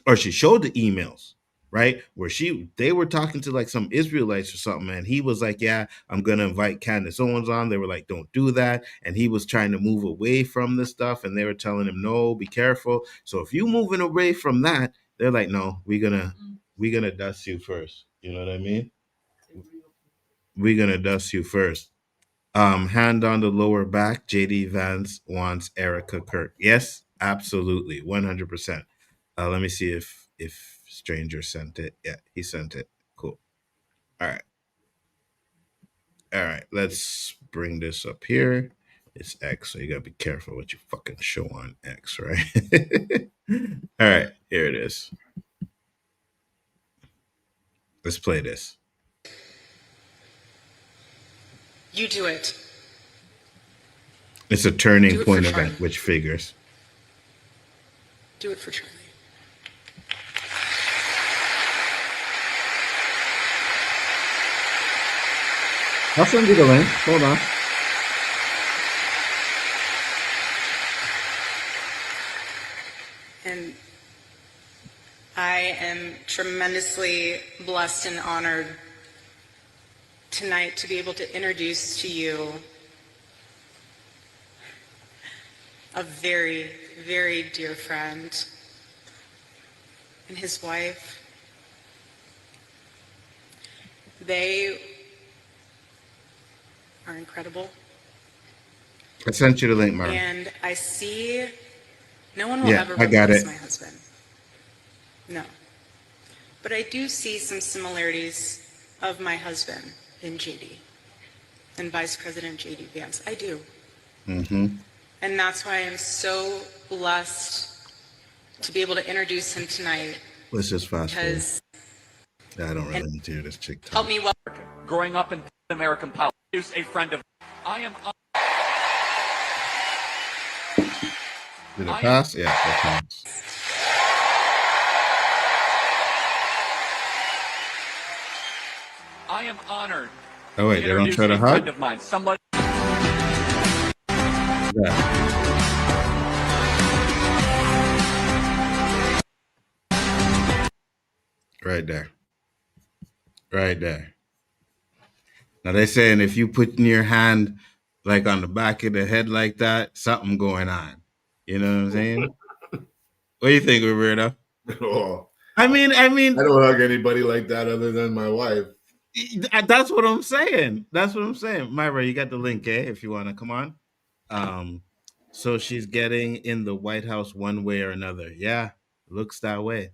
or she showed the emails, right? Where they were talking to like some Israelites or something, and he was like, yeah, I'm gonna invite Candace Owens on. They were like, don't do that. And he was trying to move away from this stuff, and they were telling him, no, be careful. So if you moving away from that, they're like, no, we're gonna dust you first. You know what I mean? We're gonna dust you first. Hand on the lower back, JD Vance wants Erica Kirk. Yes, absolutely, 100%. Let me see if Stranger sent it. Yeah, he sent it. Cool. All right. All right. Let's bring this up here. It's X, so you gotta be careful what you fucking show on X, right? All right, here it is. Let's play this. You do it. It's a turning point event, which figures. Do it for Charlie. I'll send you the link. Hold on. And I am tremendously blessed and honored tonight to be able to introduce to you a very, very dear friend and his wife. They are incredible. I sent you the link, Mara. And I see no one will ever replace my husband. No. But I do see some similarities of my husband in JD and Vice President JD Vance. I do. Mm-hmm. And that's why I'm so blessed to be able to introduce him tonight. Let's just fast forward. Because I don't really need to hear this chick talk. help me well. Growing up in American politics, is a friend of I am. Did it pass? Yeah, it passed. I am honored. Oh wait, they don't try to hug? Friend of mine, somebody. Yeah. Right there. Right there. Now they're saying if you put your hand like on the back of the head like that, something going on. You know what I'm saying? What do you think, Roberto? Oh, I mean, I don't hug anybody like that other than my wife. That's what I'm saying. That's what I'm saying. Myra, you got the link, eh? If you want to come on. So she's getting in the White House one way or another. Yeah, looks that way.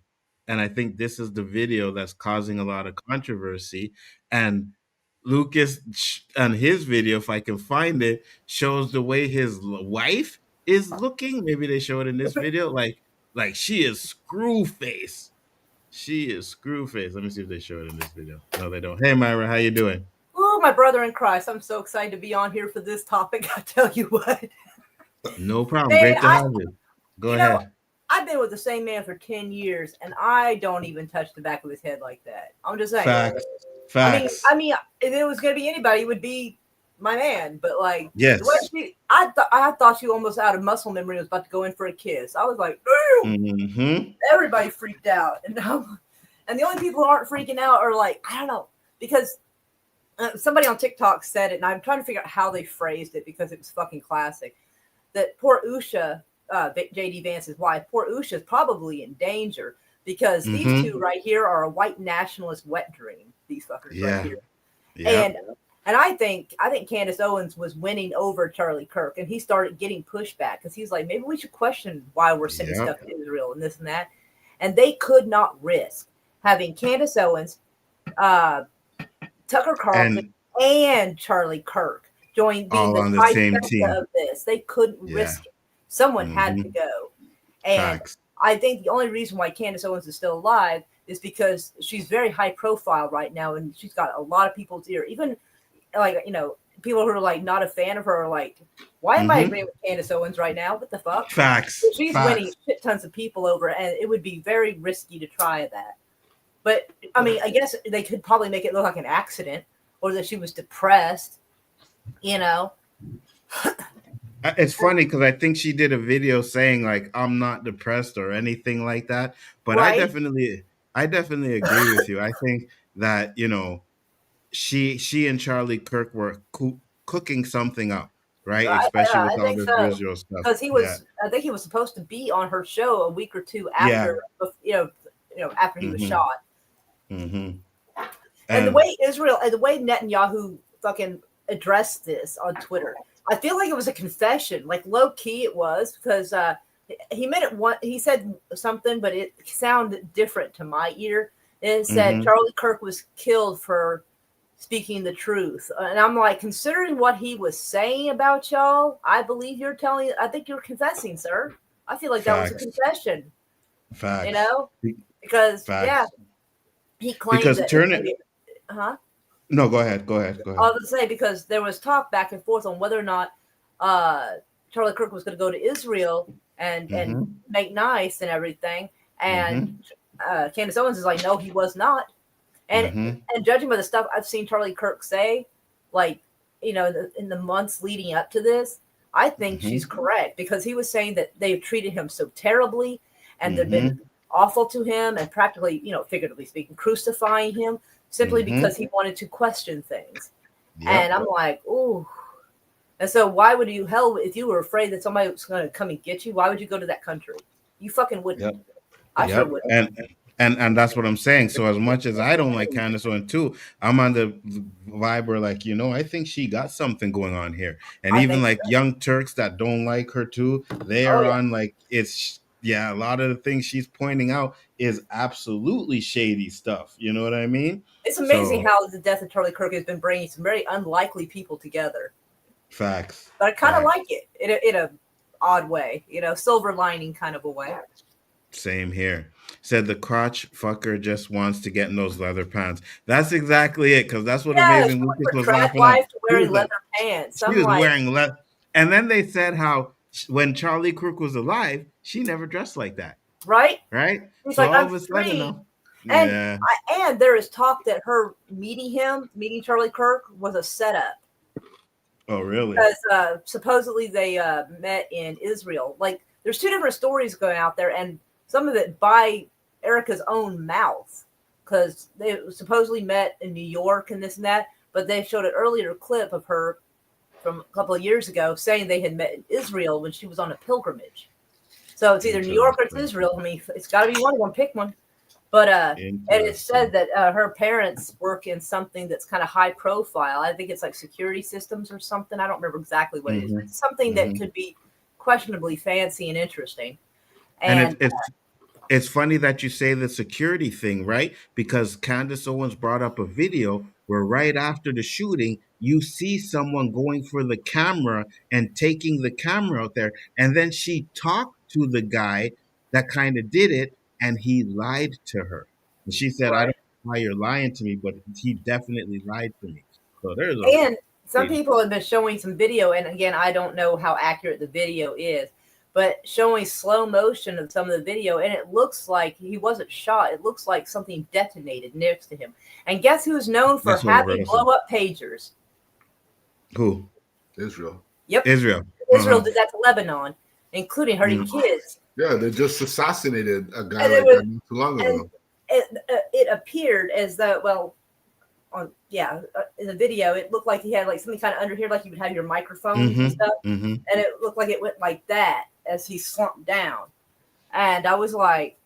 And I think this is the video that's causing a lot of controversy. And Lucas on his video, if I can find it, shows the way his wife is looking. Maybe they show it in this video. Like she is screw face. She is screw face. Let me see if they show it in this video. No, they don't. Hey, Myra, how you doing? Oh, my brother in Christ. I'm so excited to be on here for this topic. I tell you what. No problem. Man, Great to have you. Go ahead. I've been with the same man for 10 years, and I don't even touch the back of his head like that. I'm just saying. Facts. I mean, if it was going to be anybody, it would be my man. But like, yes. I thought she almost out of muscle memory was about to go in for a kiss. I was like, mm-hmm. Everybody freaked out, and the only people who aren't freaking out are like, I don't know, because somebody on TikTok said it, and I'm trying to figure out how they phrased it because it was fucking classic. That poor Usha, JD Vance's wife, poor Usha is probably in danger because these two right here are a white nationalist wet dream. These fuckers right here. Yeah. And I think Candace Owens was winning over Charlie Kirk, and he started getting pushback because he's like, maybe we should question why we're sending stuff to Israel and this and that. And they could not risk having Candace Owens, Tucker Carlson, and Charlie Kirk being the same team of this. They couldn't risk it. Someone had to go. And I think the only reason why Candace Owens is still alive is because she's very high profile right now, and she's got a lot of people's ear. Even like, you know, people who are like not a fan of her are like, why am I agreeing with Candace Owens right now? What the fuck? Facts. She's winning shit tons of people over, and it would be very risky to try that. But I mean, I guess they could probably make it look like an accident or that she was depressed You know, It's funny because I think she did a video saying like I'm not depressed or anything like that. But right? I definitely agree with you. I think that she and Charlie Kirk were cooking something up, right? Especially I with all think this so Israel stuff. because Yeah, I think he was supposed to be on her show a week or two yeah. after, after he was Mm-hmm. shot. Mm-hmm. And the way Netanyahu fucking addressed this on Twitter, I feel like it was a confession, like low key it was, because he meant it. He said something, but it sounded different to my ear. It said Charlie Kirk was killed for speaking the truth, and I'm like, considering what he was saying about y'all, I believe you're telling. I think you're confessing, sir. I feel like that was a confession. Facts. You know, because Facts. he claimed Because that. No, go ahead. Go ahead. I was going to say, because there was talk back and forth on whether or not Charlie Kirk was going to go to Israel and make nice and everything. And Candace Owens is like, no, he was not. And judging by the stuff I've seen Charlie Kirk say, like, in the months leading up to this, I think she's correct, because he was saying that they've treated him so terribly and they've been awful to him and practically, figuratively speaking, crucifying him simply because he wanted to question things. Yep. And I'm like, ooh. And so why would you, if you were afraid that somebody was going to come and get you, why would you go to that country? You fucking wouldn't. Yep. I sure wouldn't. And that's what I'm saying. So as much as I don't like Candace Owens too, I'm on the vibe where like, I think she got something going on here. And even like Young Turks that don't like her too, they are on like, a lot of the things she's pointing out is absolutely shady stuff. You know what I mean? It's amazing how the death of Charlie Kirk has been bringing some very unlikely people together. Facts. But I kind of like it in a odd way, silver lining kind of a way. Same here. Said the crotch fucker just wants to get in those leather pants. That's exactly it, because that's what Amazing Lucas was laughing at. Wearing leather pants. She was wearing leather. And then they said how when Charlie Kirk was alive, she never dressed like that. Right? He's so like, all of a sudden, and there is talk that her meeting Charlie Kirk was a setup. Oh, really? Because supposedly they met in Israel. Like, there's two different stories going out there, and some of it by Erica's own mouth, because they supposedly met in New York and this and that, but they showed an earlier clip of her from a couple of years ago saying they had met in Israel when she was on a pilgrimage. So it's either New York or it's Israel. I mean, it's got to be one. Pick one. But and it said that her parents work in something that's kind of high profile. I think it's like security systems or something. I don't remember exactly what it is. But it's something that could be questionably fancy and interesting. And it's funny that you say the security thing, right? Because Candace Owens brought up a video where right after the shooting, you see someone going for the camera and taking the camera out there. And then she talked to the guy that kind of did it, and he lied to her. And she said, I don't know why you're lying to me, but he definitely lied to me. So and some people have been showing some video, and again, I don't know how accurate the video is, but showing slow motion of some of the video, and it looks like he wasn't shot. It looks like something detonated next to him. And guess who's known for having blow-up pagers? Who? Israel. Yep. Israel. Israel did that to Lebanon, including hurting kids. Yeah, they just assassinated a guy like that not too long ago. It appeared as though, in the video, it looked like he had like something kind of under here, like you would have your microphones and stuff. And it looked like it went like that as he slumped down. And I was like,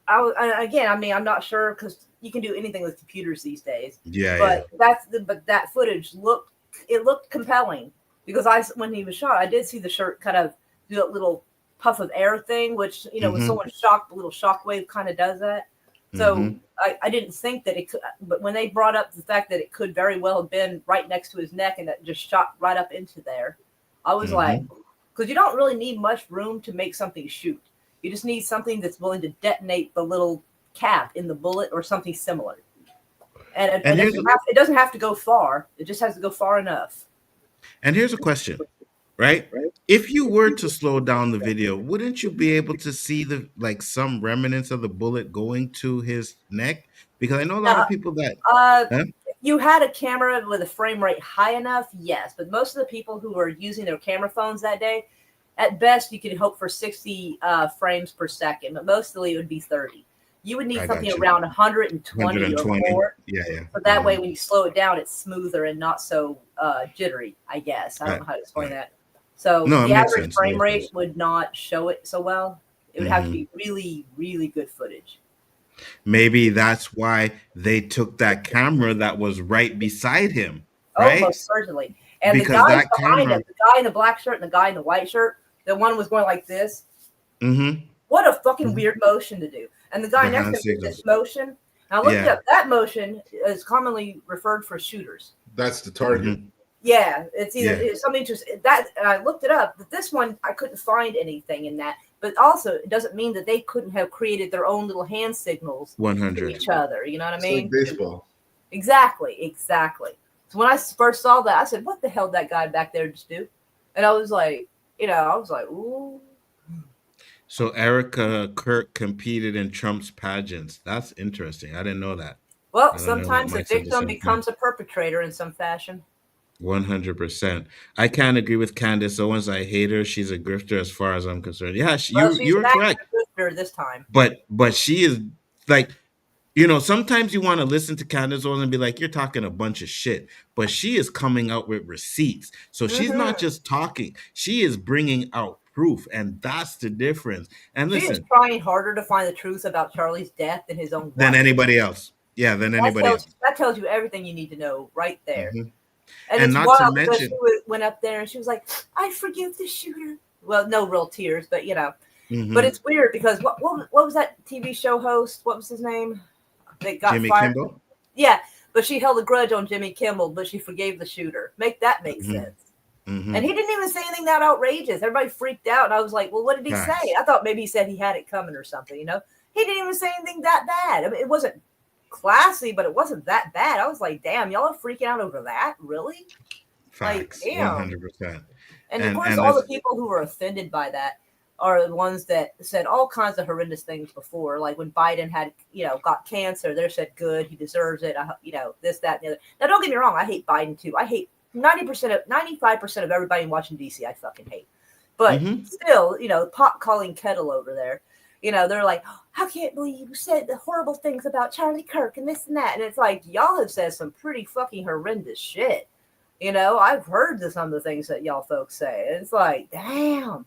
I'm not sure, because you can do anything with computers these days. But that footage looked compelling, because when he was shot, I did see the shirt kind of do a little puff of air thing, which when someone's shocked, a little shockwave kind of does that. So I didn't think that it could, but when they brought up the fact that it could very well have been right next to his neck and that just shot right up into there, I was like, because you don't really need much room to make something shoot. You just need something that's willing to detonate the little cap in the bullet or something similar. And it doesn't have to go far. It just has to go far enough. And here's a question, right? If you were to slow down the video, wouldn't you be able to see some remnants of the bullet going to his neck? Because I know a lot of people that you had a camera with a frame rate high enough, yes. But most of the people who were using their camera phones that day, at best, you could hope for 60 frames per second, but mostly it would be 30. You would need something around 120 or more. Yeah. So that way, when you slow it down, it's smoother and not so jittery, I guess. I don't know how to explain that. So the average frame rate would not show it so well. It would have to be really, really good footage. Maybe that's why they took that camera that was right beside him. Right? Oh, most certainly. And because the guy behind him, the guy in the black shirt and the guy in the white shirt, the one was going like this. What a fucking weird motion to do. And the guy next to him did this motion. Now look it up. That motion is commonly referred for shooters. That's the target. Yeah, it's either it's something just that. And I looked it up, but this one I couldn't find anything in that. But also, it doesn't mean that they couldn't have created their own little hand signals 100 to each other. You know what I mean? Like baseball. Exactly. So when I first saw that, I said, "What the hell did that guy back there just do?" And I was like, "Ooh." So Erica Kirk competed in Trump's pageants. That's interesting. I didn't know that. Well, sometimes the victim becomes a perpetrator in some fashion. 100%. I can't agree with Candace Owens. I hate her. She's a grifter as far as I'm concerned. Yeah, you were correct. Grifter this time. But she is like, sometimes you want to listen to Candace Owens and be like, you're talking a bunch of shit. But she is coming out with receipts. So she's not just talking. She is bringing out proof. And that's the difference. And listen. She is trying harder to find the truth about Charlie's death than his own wife. Than anybody else. Yeah, than anybody else. That tells you everything you need to know right there. And it's not wild to because mention, she went up there and she was like, "I forgive the shooter." Well, no real tears, but But it's weird because what was that TV show host? What was his name? That got Jimmy fired. Kimmel? Yeah, but she held a grudge on Jimmy Kimmel, but she forgave the shooter. Make sense. And he didn't even say anything that outrageous. Everybody freaked out, and I was like, "Well, what did he say?" I thought maybe he said he had it coming or something. He didn't even say anything that bad. I mean, it wasn't classy, but it wasn't that bad. I was like, damn, y'all are freaking out over that? Really? Facts. Like, damn. 100%. And of course, all the people who were offended by that are the ones that said all kinds of horrendous things before. Like when Biden had, got cancer, they said, good, he deserves it. This, that, and the other. Now, don't get me wrong. I hate Biden too. I hate 95% of everybody in Washington, D.C. I fucking hate. But still, pot calling kettle over there. They're like, oh, I can't believe you said the horrible things about Charlie Kirk and this and that. And it's like, y'all have said some pretty fucking horrendous shit. I've heard some of the things that y'all folks say. And it's like, damn.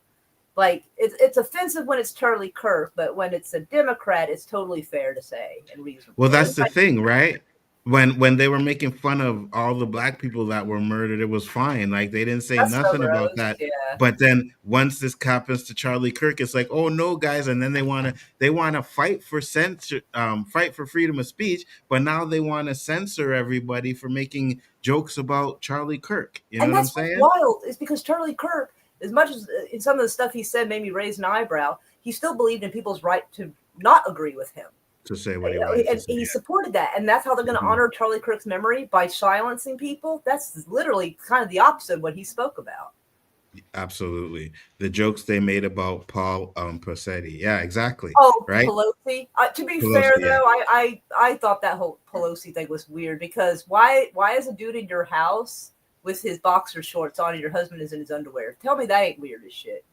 Like, it's offensive when it's Charlie Kirk, but when it's a Democrat, it's totally fair to say and reasonable. Well, that's the thing, right? When they were making fun of all the black people that were murdered, it was fine. Like they didn't say nothing about that. Yeah. But then once this happens to Charlie Kirk, it's like, oh no, guys, and then they want to fight for fight for freedom of speech, but now they want to censor everybody for making jokes about Charlie Kirk. You know what I'm saying? What's wild is because Charlie Kirk, as much as in some of the stuff he said made me raise an eyebrow, he still believed in people's right to not agree with him. To say what he wanted and he supported that, and that's how they're going to honor Charlie Kirk's memory, by silencing people. That's literally kind of the opposite of what he spoke about. Absolutely, the jokes they made about Paul Posetti. Yeah, exactly. Oh, right. Pelosi. To be fair, though, I thought that whole Pelosi thing was weird because why is a dude in your house with his boxer shorts on and your husband is in his underwear? Tell me that ain't weird as shit.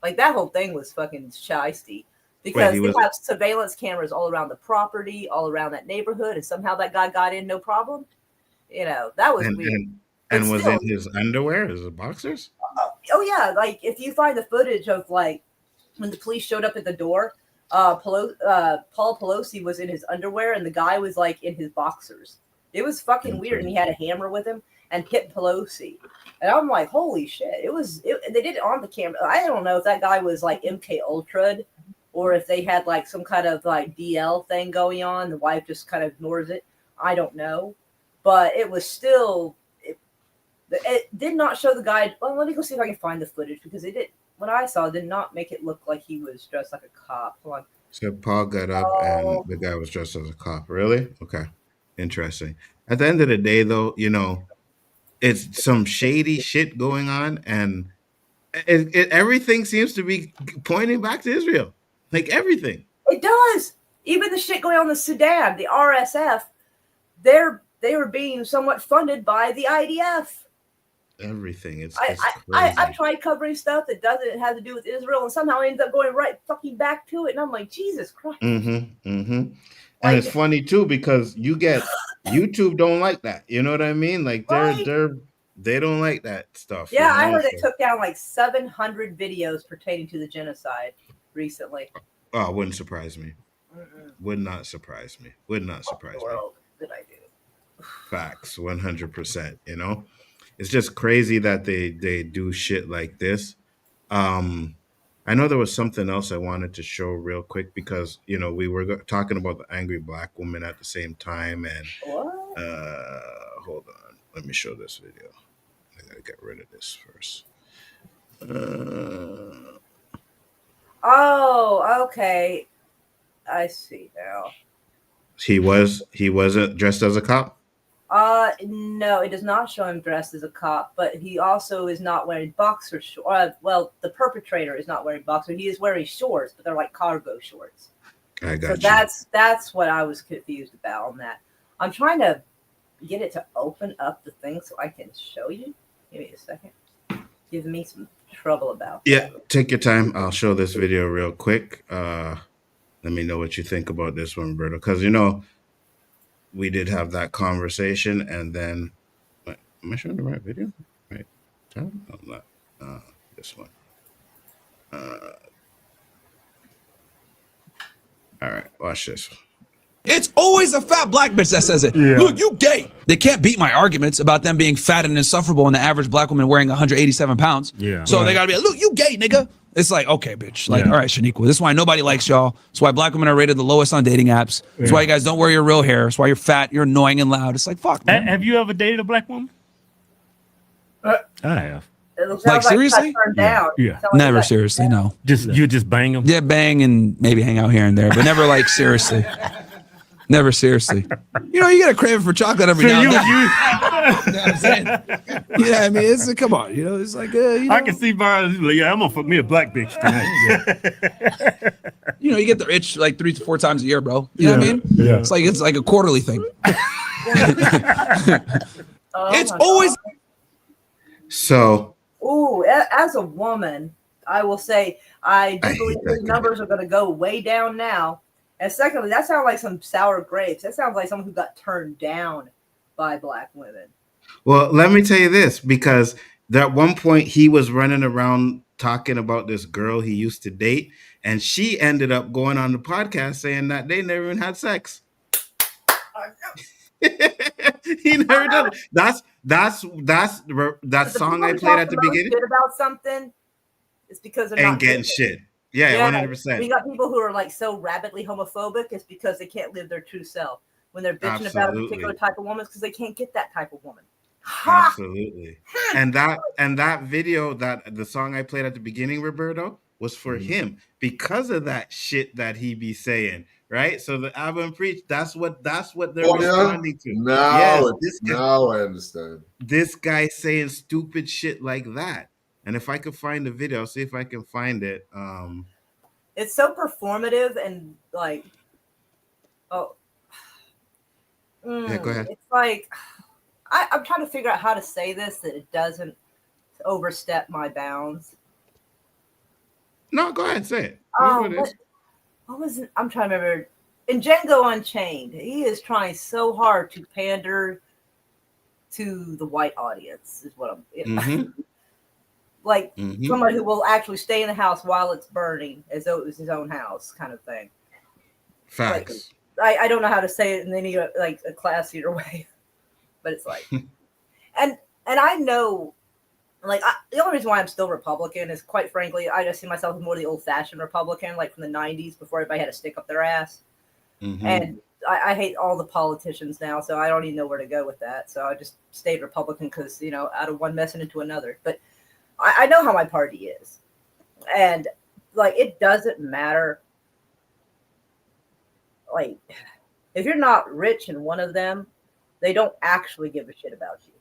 Like that whole thing was fucking shiesty. Because they have surveillance cameras all around the property, all around that neighborhood, and somehow that guy got in no problem. That was weird. And was in his underwear, his boxers? Oh yeah, like if you find the footage of like when the police showed up at the door, Paul Pelosi was in his underwear and the guy was like in his boxers. It was fucking weird, and he had a hammer with him and hit Pelosi. And I'm like, holy shit! They did it on the camera. I don't know if that guy was like MK Ultra'd, or if they had like some kind of like DL thing going on. The wife just kind of ignores it. I don't know. But it was still, it did not show the guy. Well, let me go see if I can find the footage because what I saw did not make it look like he was dressed like a cop. Hold on. So Paul got up and the guy was dressed as a cop. Really? Okay. Interesting. At the end of the day, though, it's some shady shit going on, and everything seems to be pointing back to Israel. Like everything. It does. Even the shit going on in the Sudan, the RSF, they're they were being somewhat funded by the IDF. Everything. It's I crazy. tried covering stuff that doesn't have to do with Israel, and somehow I ended up going right fucking back to it. And I'm like, Jesus Christ. And it's funny too because you get YouTube don't like that. You know what I mean? Like they don't like that stuff. Yeah, you know? I heard they took down like 700 videos pertaining to the genocide recently. Oh, wouldn't surprise me. Would not surprise me. Would not surprise me. What did I do? Facts, 100%. You know, it's just crazy that they do shit like this. I know there was something else I wanted to show real quick because we were talking about the angry black woman at the same time, and hold on, let me show this video. I gotta get rid of this first. Oh, okay. I see now. He wasn't dressed as a cop? No, it does not show him dressed as a cop, but he also is not wearing boxer shorts. Well, the perpetrator is not wearing boxer. He is wearing shorts, but they're like cargo shorts. I got so you. that's what I was confused about on that. I'm trying to get it to open up the thing so I can show you. Give me a second. Give me some trouble about that. Take your time. I'll show this video real quick. Let me know what you think about this one, Roberto, because we did have that conversation, and then am I showing the right video? Right? No, not this one. All right, watch this. It's always a fat black bitch that says it. Yeah. Look, you gay. They can't beat my arguments about them being fat and insufferable and the average black woman wearing 187 pounds. Yeah. So they gotta be like, look, you gay, nigga. It's like, okay, bitch. Like, all right, Shaniqua. This is why nobody likes y'all. It's why black women are rated the lowest on dating apps. It's why you guys don't wear your real hair. It's why you're fat, you're annoying and loud. It's like, fuck, man. Have you ever dated a black woman? I have. Like, seriously? Yeah. Never seriously, no. You just bang them? Yeah, bang and maybe hang out here and there, but never like seriously. Never seriously. You get a craving for chocolate every now and then. You know what I'm saying? Yeah, I mean, come on. It's like, I can see Byron. Yeah, I'm gonna fuck me a black bitch tonight. Yeah. You get the itch like 3 to 4 times a year, bro. You know what I mean? Yeah. It's like a quarterly thing. It's always. So. Ooh, as a woman, I will say I do believe these numbers are going to go way down now. And secondly, that sounds like some sour grapes. That sounds like someone who got turned down by black women. Well, let me tell you this, because at one point he was running around talking about this girl he used to date, and she ended up going on the podcast saying that they never even had sex. He never did it. That song I played at the beginning. Shit about something. It's because they're not getting shit. Yeah, 100%. We got people who are like so rabidly homophobic. It's because they can't live their true self. When they're bitching about a particular type of woman, it's because they can't get that type of woman. Absolutely. And that video, that the song I played at the beginning, Roberto, was for him because of that shit that he be saying, right? So the album preach, that's what they're responding to. Now I understand. This guy saying stupid shit like that. And if I could find the video, I'll see if I can find it. It's so performative and like, yeah, go ahead. It's like, I'm trying to figure out how to say this that it doesn't overstep my bounds. No, go ahead, say it. I'm trying to remember. In Django Unchained, he is trying so hard to pander to the white audience, is what I'm. Like somebody who will actually stay in the house while it's burning as though it was his own house, kind of thing. Facts. Like, I don't know how to say it in any like a classier way, but it's like, and I know, like the only reason why I'm still Republican is, quite frankly, I just see myself as more the old-fashioned Republican, like from the '90s before everybody had a stick up their ass, and I hate all the politicians now, so I don't even know where to go with that. So I just stayed Republican because out of one mess into another, but. I know how my party is, and like it doesn't matter. Like, if you're not rich in one of them, they don't actually give a shit about you.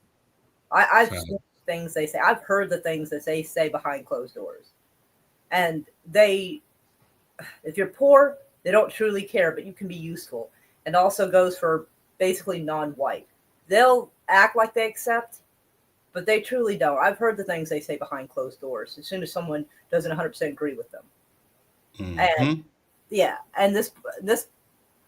I've seen things they say. I've heard the things that they say behind closed doors, and if you're poor, they don't truly care, but you can be useful. And also goes for basically non-white. they'll act like they accept, but they truly don't. I've heard the things they say behind closed doors as soon as someone doesn't 100% agree with them. And yeah, and this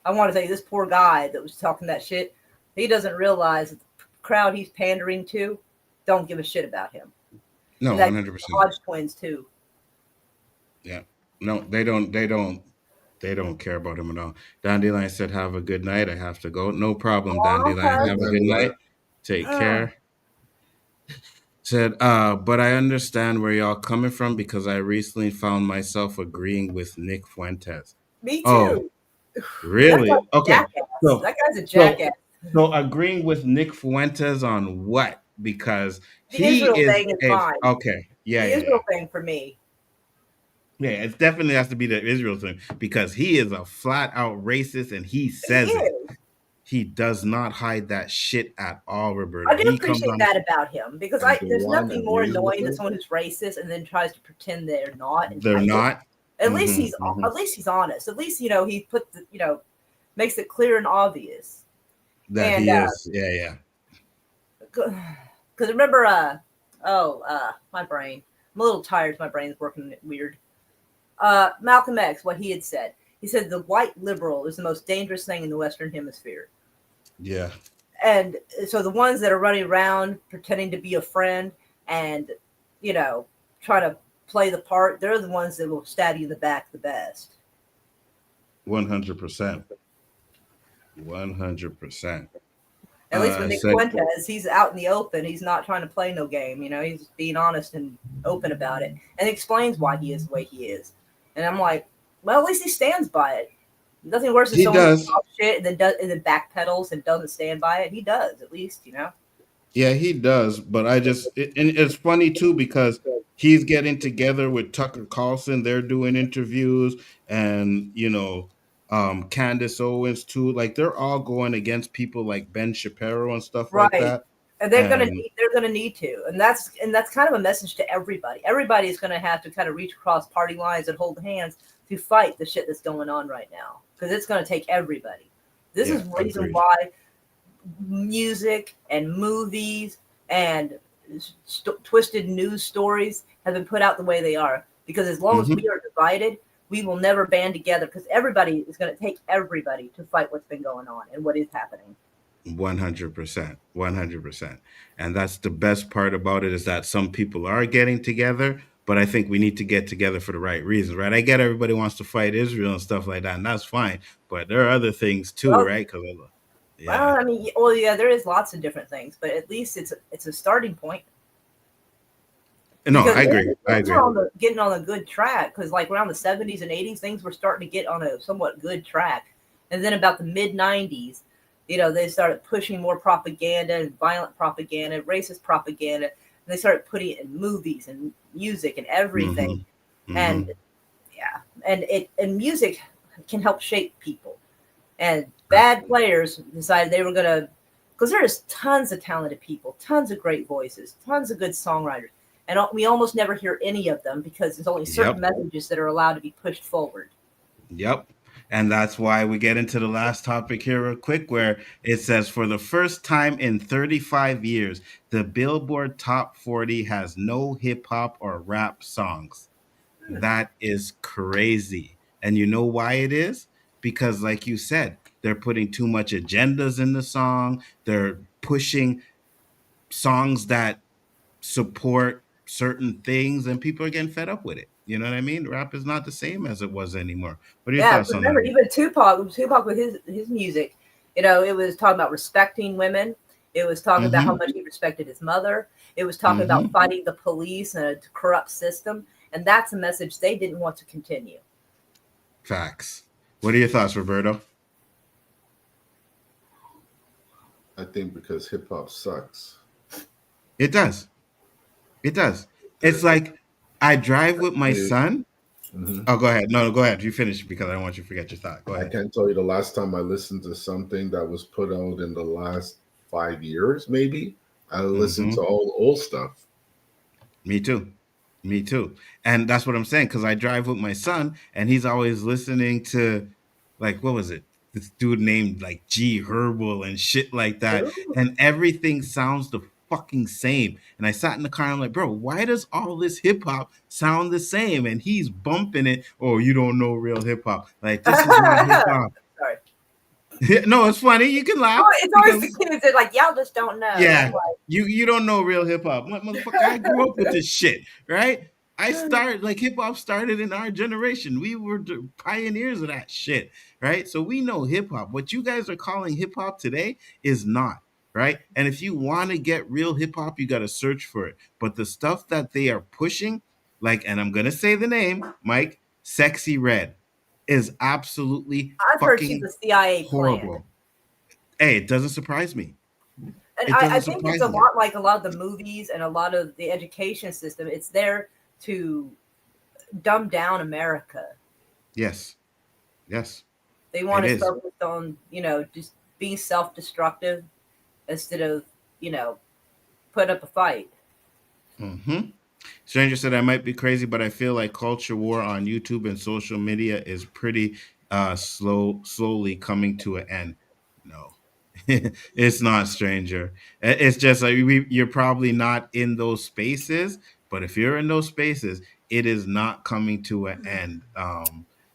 I want to say this poor guy that was talking that shit, he doesn't realize that the crowd he's pandering to don't give a shit about him. No, 100%. Hodge twins too. Yeah. No, they don't care about him at all. Dandelion said, have a good night. I have to go. No problem, Dandelion. Have a good night. Take care. Said, but I understand where y'all coming from because I recently found myself agreeing with Nick Fuentes. Me too. Oh, really? Okay. So, that guy's a jackass. So agreeing with Nick Fuentes on what? Because the Israel thing is fine. Okay. Yeah. The Israel thing for me. Yeah, it definitely has to be the Israel thing because he is a flat out racist and he says it. He does not hide that shit at all, Roberta. I do appreciate that about him because there's nothing more annoying than someone who's racist and then tries to pretend they're not. They're not. At least he's honest. At least he put makes it clear and obvious that he is. Yeah. Because remember, my brain. I'm a little tired. My brain's working weird. Malcolm X, what he had said. He said the white liberal is the most dangerous thing in the Western Hemisphere. Yeah. And so the ones that are running around pretending to be a friend and, trying to play the part, they're the ones that will stab you in the back the best. 100%. 100%. At least with Nick Fuentes, he's out in the open. He's not trying to play no game. He's being honest and open about it and explains why he is the way he is. And I'm like, well, at least he stands by it. Nothing worse than someone who talks shit and then backpedals and doesn't stand by it. He does, at least, Yeah, he does. But and it's funny too because he's getting together with Tucker Carlson. They're doing interviews, and Candace Owens too. Like they're all going against people like Ben Shapiro and stuff like that. And they're gonna need to, and that's kind of a message to everybody. Everybody is gonna have to kind of reach across party lines and hold hands to fight the shit that's going on right now, because it's gonna take everybody. This is the reason why music and movies and twisted news stories have been put out the way they are. Because as long as we are divided, we will never band together. Because everybody is going to take everybody to fight what's been going on and what is happening. 100%, 100%. And that's the best part about it, is that some people are getting together, but I think we need to get together for the right reasons, right? I get everybody wants to fight Israel and stuff like that, and that's fine. But there are other things too, right? Well, there is lots of different things, but at least it's a starting point. No, I agree. We're getting on a good track, because like around the 70s and 80s, things were starting to get on a somewhat good track. And then about the mid 90s, they started pushing more propaganda and violent propaganda, racist propaganda. And they started putting it in movies and music and everything. And and music can help shape people. And bad players decided they were going to, because there's tons of talented people, tons of great voices, tons of good songwriters. And we almost never hear any of them because there's only certain messages that are allowed to be pushed forward. Yep. And that's why we get into the last topic here real quick, where it says, for the first time in 35 years, the Billboard Top 40 has no hip hop or rap songs. That is crazy. And you know why it is? Because like you said, they're putting too much agendas in the song. They're pushing songs that support certain things, and people are getting fed up with it. You know what I mean? Rap is not the same as it was anymore. What are your thoughts on that? Remember, even Tupac with his music, it was talking about respecting women. It was talking about how much he respected his mother. It was talking about fighting the police and a corrupt system. And that's a message they didn't want to continue. Facts. What are your thoughts, Roberto? I think because hip hop sucks. It does. It does. It's like I drive with my son. Oh, go ahead. No, go ahead. You finish, because I don't want you to forget your thought. Go ahead. I can't tell you the last time I listened to something that was put out in the last 5 years, maybe. I listened to all old stuff. Me too. And that's what I'm saying, because I drive with my son and he's always listening to, like, what was it? this dude named like G Herbal and shit like that, and everything sounds the fucking same. And I sat in the car and I'm like, bro, why does all this hip hop sound the same? And he's bumping it. Oh, you don't know real hip hop. Like, this is not hip hop. Sorry. No, it's funny. You can laugh. It's always the kids that like, y'all just don't know. Yeah, Like, you don't know real hip hop. Motherfucker, I grew up with this shit, right? I started, like, hip hop started in our generation. We were the pioneers of that shit, right? So we know hip hop. What you guys are calling hip hop today is not, right? And if you want to get real hip hop, you got to search for it. But the stuff that they are pushing, like, and I'm going to say the name, Mike, Sexy Red, is absolutely I've heard she's fucking a CIA horrible. plant. Hey, it doesn't surprise me. And I think it's a lot like a lot of the movies and a lot of the education system. It's there to dumb down America. Yes. They want to focus on, just being self-destructive instead of, put up a fight. Mm-hmm. Stranger said, I might be crazy, but I feel like culture war on YouTube and social media is pretty slowly coming to an end. No. It's not, Stranger. It's just like you're probably not in those spaces, but if you're in those spaces, it is not coming to an end.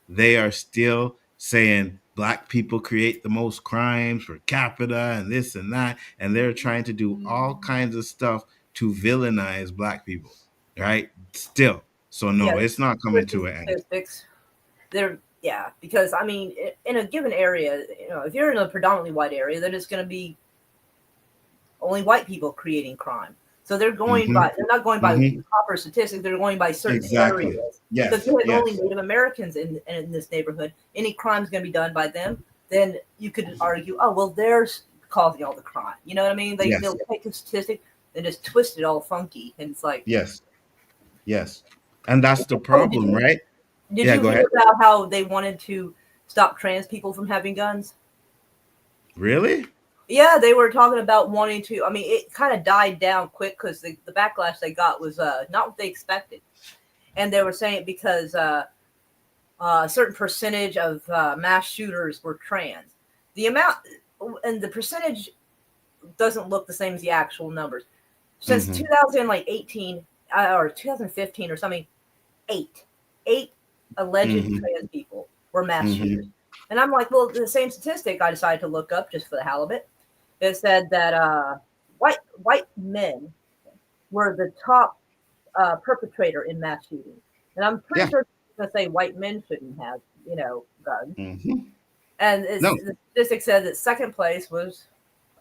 They are still saying Black people create the most crimes per capita and this and that, and they're trying to do all kinds of stuff to villainize Black people, right? Still. So no, it's not coming to an end. Because I mean, in a given area, if you're in a predominantly white area, then it's going to be only white people creating crime. So they're going by, they're not going by proper statistics, they're going by certain areas. Yes. So if you had only Native Americans in this neighborhood, any crime is going to be done by them, then you could argue, oh, well, they're causing all the crime. You know what I mean? They'll take a statistic and just twist it all funky. And it's like... Yes. And that's the problem, right? Did you hear about how they wanted to stop trans people from having guns? Really? Yeah, they were talking about wanting to. I mean, it kind of died down quick because the backlash they got was not what they expected. And they were saying because a certain percentage of mass shooters were trans. The amount and the percentage doesn't look the same as the actual numbers. Since 2018 or 2015 or something, eight alleged trans people were mass shooters. And I'm like, well, the same statistic I decided to look up just for the hell of it. It said that white men were the top perpetrator in mass shootings. And I'm pretty sure it's going to say white men shouldn't have, guns. And the statistic said that second place was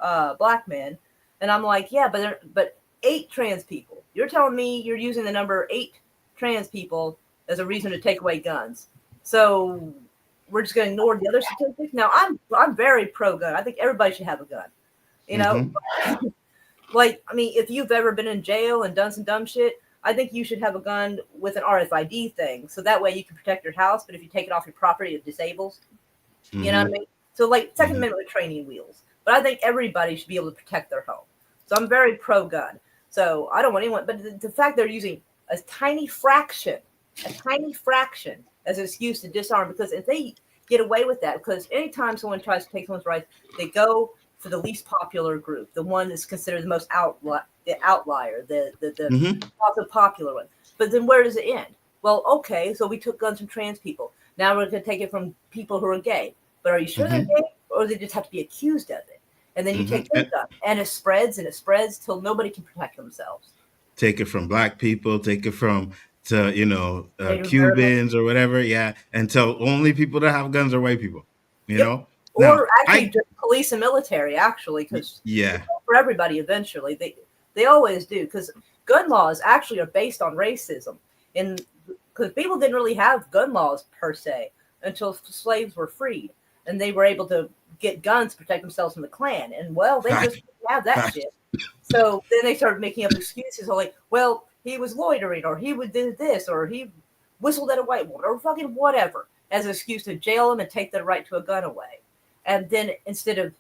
Black men. And I'm like, yeah, but 8 trans people. You're telling me you're using the number 8 trans people as a reason to take away guns. So we're just going to ignore the other statistics. Now, I'm very pro-gun. I think everybody should have a gun. Like, I mean, if you've ever been in jail and done some dumb shit, I think you should have a gun with an RFID thing. So that way you can protect your house. But if you take it off your property, it disables. You know what I mean? So like Second Amendment with training wheels. But I think everybody should be able to protect their home. So I'm very pro-gun. So I don't want anyone. But the fact they're using a tiny fraction as an excuse to disarm, because if they get away with that, because anytime someone tries to take someone's rights, they go for the least popular group, the one that's considered the most outlier, the also popular one. But then where does it end? Well, okay, so we took guns from trans people. Now we're going to take it from people who are gay. But are you sure they're gay, or they just have to be accused of it? And then you take their gun, and it spreads till nobody can protect themselves. Take it from Black people, take it from Cubans or whatever, until only people that have guns are white people, you know? Or actually just police and military, actually, because for everybody eventually. They always do, because gun laws actually are based on racism. Because people didn't really have gun laws per se until slaves were freed. And they were able to get guns to protect themselves from the Klan. And, well, they just didn't have that shit. So then they started making up excuses like, well, he was loitering, or he did this, or he whistled at a white woman, or fucking whatever, as an excuse to jail him and take their right to a gun away. And then instead of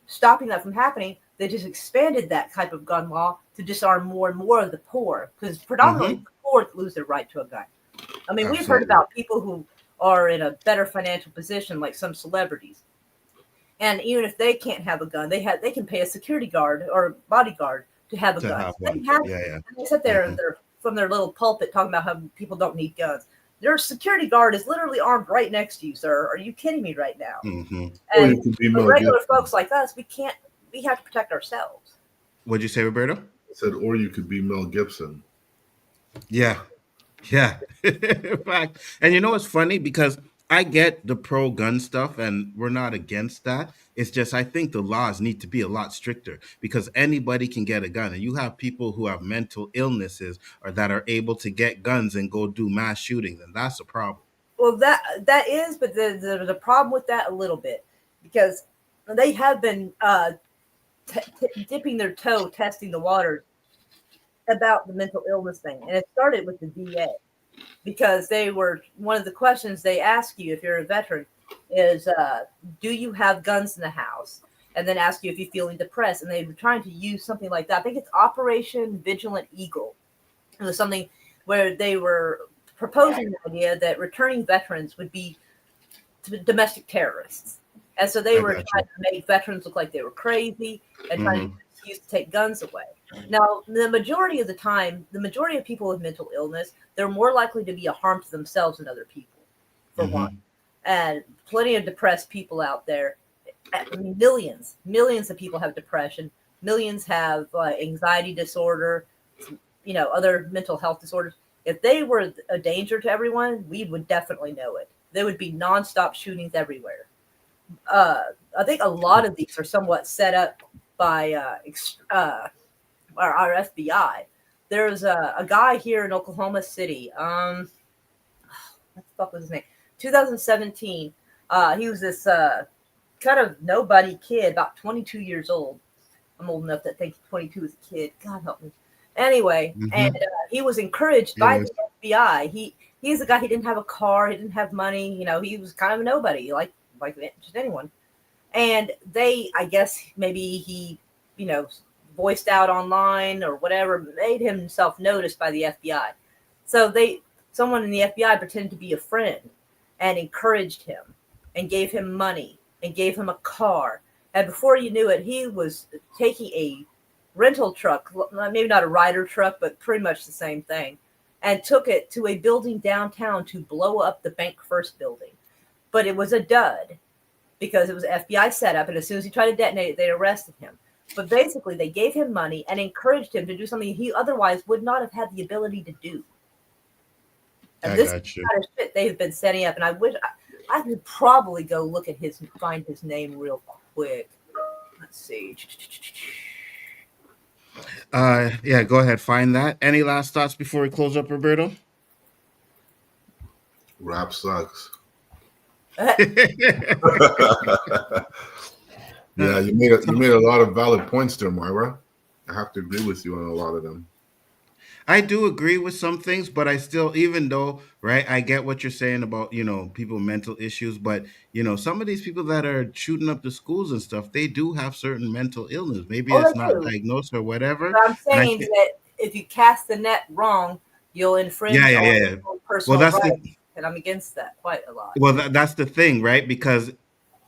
stopping that from happening, they just expanded that type of gun law to disarm more and more of the poor, because predominantly the poor lose their right to a gun. I mean, we've heard about people who are in a better financial position, like some celebrities, And even if they can't have a gun, they can pay a security guard or bodyguard to have a gun. Have They one. have, Yeah. and they sit there and they're from their little pulpit talking about how people don't need guns. Their security guard is literally armed right next to you, sir. Are you kidding me right now? Or you could be And Mel regular Gibson. folks like us, we have to protect ourselves. What'd you say, Roberto? I said, or you could be Mel Gibson. Yeah. In fact, and you know what's funny? Because I get the pro gun stuff and we're not against that. It's just I think the laws need to be a lot stricter because anybody can get a gun. And you have people who have mental illnesses or that are able to get guns and go do mass shootings, and that's a problem. Well, that is, but there's a problem with that a little bit because they have been dipping their toe, testing the waters about the mental illness thing. And it started with the VA because one of the questions they ask you if you're a veteran is, do you have guns in the house? And then ask you if you're feeling depressed. And they were trying to use something like that. I think it's Operation Vigilant Eagle. It was something where they were proposing the idea that returning veterans would be domestic terrorists. And so they were trying to make veterans look like they were crazy and trying to use to take guns away. Now, the majority of the time, the majority of people with mental illness, they're more likely to be a harm to themselves than other people, for one. And plenty of depressed people out there. I mean, millions of people have depression. Millions have anxiety disorder, other mental health disorders. If they were a danger to everyone, we would definitely know it. There would be nonstop shootings everywhere. I think a lot of these are somewhat set up by our FBI. There's a guy here in Oklahoma City. What the fuck was his name? 2017. He was this kind of nobody kid, about 22 years old. I'm old enough to think 22 is a kid. God help me. Anyway, and he was encouraged by the FBI. He's a guy. He didn't have a car. He didn't have money. He was kind of a nobody, like just anyone. And I guess maybe he, voiced out online or whatever, made himself noticed by the FBI. So someone in the FBI pretended to be a friend and encouraged him and gave him money and gave him a car. And before you knew it, he was taking a rental truck, maybe not a Ryder truck, but pretty much the same thing, and took it to a building downtown to blow up the Bank First building. But it was a dud because it was an FBI setup, and as soon as he tried to detonate it, they arrested him. But basically, they gave him money and encouraged him to do something he otherwise would not have had the ability to do. And this is the kind of shit they've been setting up, and I wish I could probably go look at find his name real quick. Let's see. Yeah, go ahead, find that. Any last thoughts before we close up, Roberto? Rap sucks. Yeah, you made a lot of valid points there, Myra. I have to agree with you on a lot of them. I do agree with some things, but I still, even though, right, I get what you're saying about, people with mental issues, but, some of these people that are shooting up the schools and stuff, they do have certain mental illness. Maybe it's not diagnosed or whatever. But I'm saying that if you cast the net wrong, you'll infringe on personal rights, and I'm against that quite a lot. Well, that's the thing, right? Because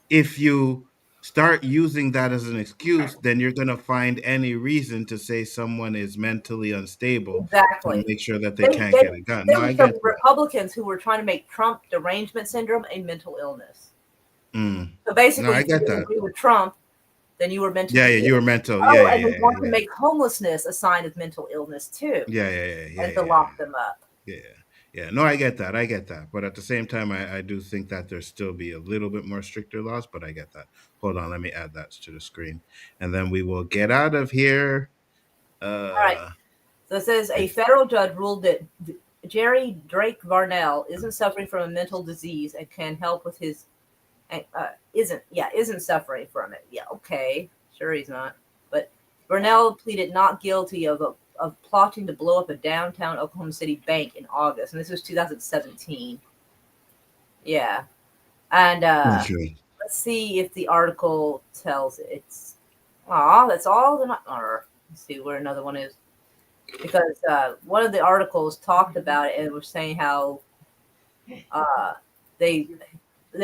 if you start using that as an excuse, then you're going to find any reason to say someone is mentally unstable. Exactly. To make sure that they can't get a gun. There were some Republicans who were trying to make Trump derangement syndrome a mental illness. So basically, if you agree with Trump, then you were mentally ill. you were mental. And they want to make homelessness a sign of mental illness too. And to lock them up. Yeah, no, I get that. But at the same time, I do think that there still be a little bit more stricter laws, but I get that. Hold on, let me add that to the screen. And then we will get out of here. All right. So it says a federal judge ruled that Jerry Drake Varnell isn't suffering from a mental disease and can help with his, isn't suffering from it. Yeah, okay. Sure he's not. But Varnell pleaded not guilty of plotting to blow up a downtown Oklahoma City bank in August. And this was 2017. Yeah. And let's see if the article tells it. That's all. Let's see where another one is. Because one of the articles talked about it and was saying how they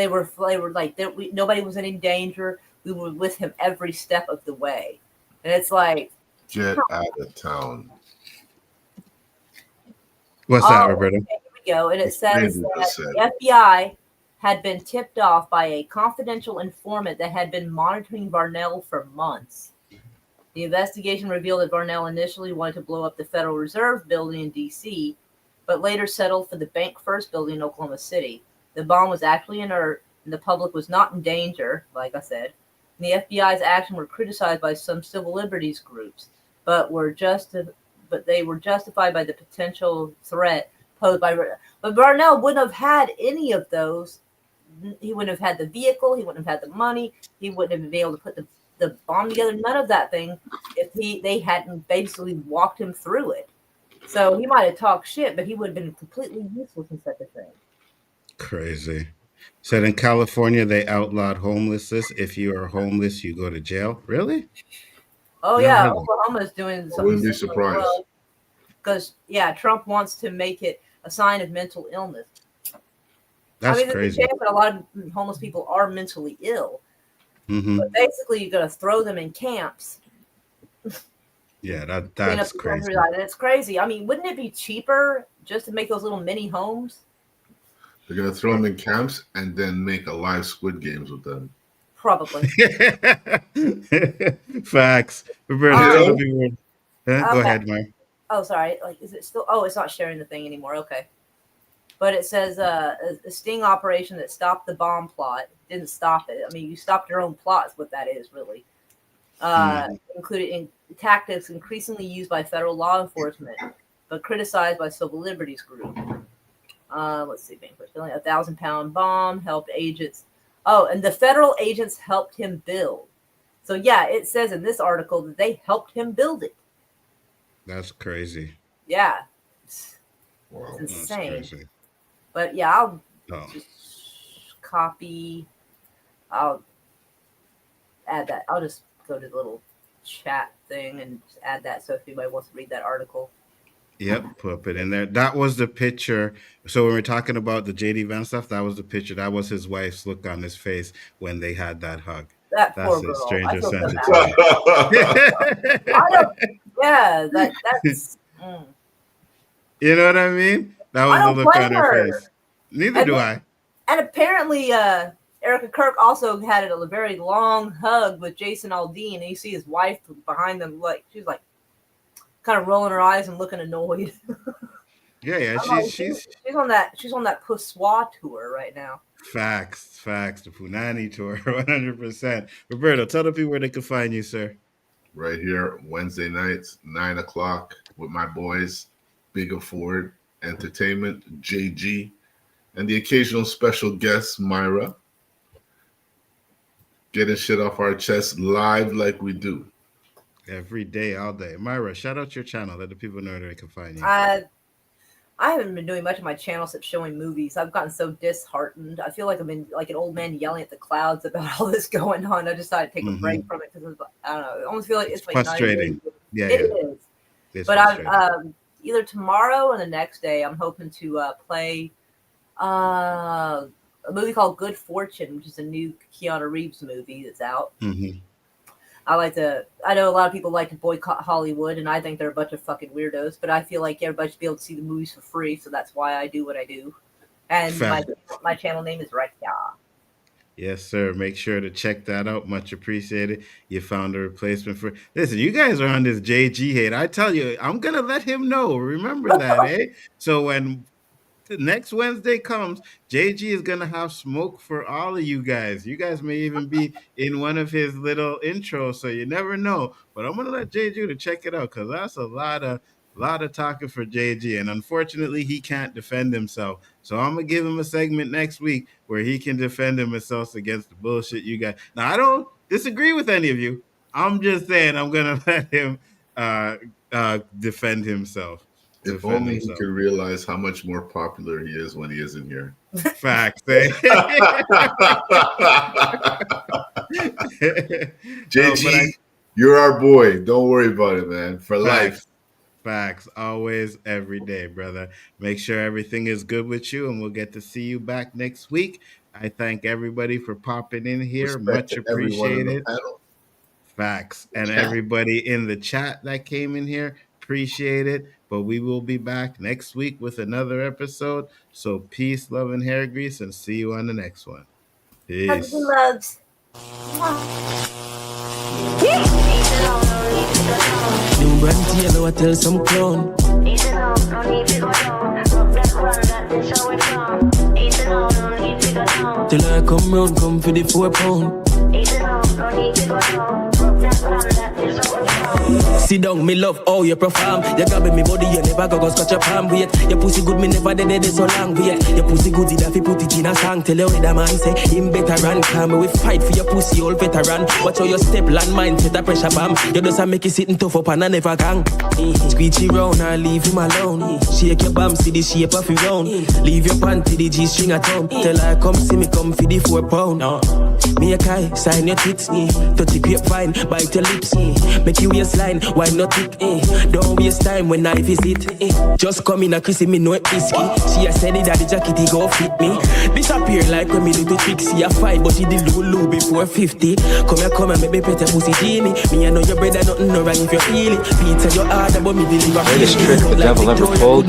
were like nobody was in any danger. we were with him every step of the way. And it's like, get out of town. What's that, Roberto? Okay, here we go. And it says that the FBI had been tipped off by a confidential informant that had been monitoring Varnell for months. The investigation revealed that Varnell initially wanted to blow up the Federal Reserve building in D.C., but later settled for the Bank First building in Oklahoma City. The bomb was actually inert, and the public was not in danger, like I said. And the FBI's actions were criticized by some civil liberties groups, but they were justified by the potential threat posed by. But Varnell wouldn't have had any of those. He wouldn't have had the vehicle. He wouldn't have had the money. He wouldn't have been able to put the bomb together. None of that thing if they hadn't basically walked him through it. So he might have talked shit, but he would have been completely useless in such a thing. Crazy. Said in California they outlawed homelessness. If you are homeless, you go to jail. Really? Oh yeah, Oklahoma's doing something. I wouldn't be surprised. Because Trump wants to make it a sign of mental illness. That's crazy. There's a chance that a lot of homeless people are mentally ill. Mm-hmm. But basically, you're going to throw them in camps. Yeah, that's crazy. It's crazy. I mean, wouldn't it be cheaper just to make those little mini homes? They're going to throw them in camps and then make a live Squid Games with them. Probably. Facts. Roberto, go ahead, Mike. Oh, sorry. Like, is it still? Oh, it's not sharing the thing anymore. Okay. But it says a sting operation that stopped the bomb plot. Didn't stop it. I mean, you stopped your own plot is what that is, really. Included in tactics increasingly used by federal law enforcement, but criticized by civil liberties groups. Let's see. A 1,000-pound bomb helped agents. Oh, and the federal agents helped him build. So, yeah, it says in this article that they helped him build it. That's crazy. Yeah. Wow, it's insane. That's crazy. But, yeah, I'll just copy. I'll add that. I'll just go to the little chat thing and just add that so if anybody wants to read that article. Yep, put it in there. That was the picture. So when we're talking about the JD Vance stuff, that was the picture. That was his wife's look on his face when they had that hug. That's poor girl. Stranger sense. That's. You know what I mean? That was the look on her face. Neither do I. And apparently, Erica Kirk also had a very long hug with Jason Aldean, and you see his wife behind them, like she's like kind of rolling her eyes and looking annoyed. Yeah, she's on that Puswa tour right now. Facts, the Punani tour, 100%. Roberto, tell the people where they can find you, sir. Right here, Wednesday nights, 9:00 with my boys, Big Afford Entertainment, JG, and the occasional special guest, Myra. Getting shit off our chest live like we do. Every day, all day. Myra, shout out your channel. Let the people know where they can find you. I haven't been doing much of my channel except showing movies. I've gotten so disheartened. I feel like I've been like an old man yelling at the clouds about all this going on. I decided to take a break from it because I don't know. I almost feel like it's like frustrating. Yeah, it is. It's but I'm either tomorrow or the next day. I'm hoping to play a movie called Good Fortune, which is a new Keanu Reeves movie that's out. Mm-hmm. I know a lot of people like to boycott Hollywood, and I think they're a bunch of fucking weirdos, but I feel like everybody should be able to see the movies for free, so that's why I do what I do. And my channel name is right here. Yes, sir. Make sure to check that out. Much appreciated. You found a replacement for... Listen, you guys are on this JG hate. I tell you, I'm going to let him know. Remember that, eh? So when next Wednesday comes, JG is gonna have smoke for all of you guys. You guys may even be in one of his little intros, so you never know. But I'm gonna let JG to check it out because that's a lot of talking for JG, and unfortunately, he can't defend himself. So I'm gonna give him a segment next week where he can defend himself against the bullshit you got. Now I don't disagree with any of you. I'm just saying I'm gonna let him defend himself. If only he could realize how much more popular he is when he isn't here. Facts, eh? JG, you're our boy. Don't worry about it, man. For life. Facts. Always, every day, brother. Make sure everything is good with you, and we'll get to see you back next week. I thank everybody for popping in here. Respect Much to everyone in the appreciated. panel. Facts. And Chat. everybody in the chat that came in here, appreciate it. But we will be back next week with another episode. So peace, love, and hair grease, and see you on the next one. Peace. Loves. New brand yellow, I tell some clown. Till I come round, come for the 4 pound. Sit down, me love how you perform. You got me body, you never go scratch your palm. Wait, your pussy good, me never dead so long. Wait, your pussy good, if you put it in a song. Tell you what the man say, him better run. Come we fight for your pussy, old veteran. Watch how you step, land mine, set a pressure bomb. You just make it sitting tough up and I never gang. Squeegee round and leave him alone. Shake your bum, see the shape of your round. Leave your panty, the G-string at home. Tell her come see me, come for the 4 pound. Me a kai, sign your tits. 30 grapevine, bite your lips. Make you waistline, why not it? Don't waste time when I visit. Just come in a kissing me, no risky. She a said that the jacket he go fit me. Disappear like when me do the trick. See a 5, but she did Lulu before 50. Come and make me pet a pussy genie. Me I know your brother nothing no wrong if you feel it. Pizza your order, but me deliver. Greatest trick the devil ever pulled.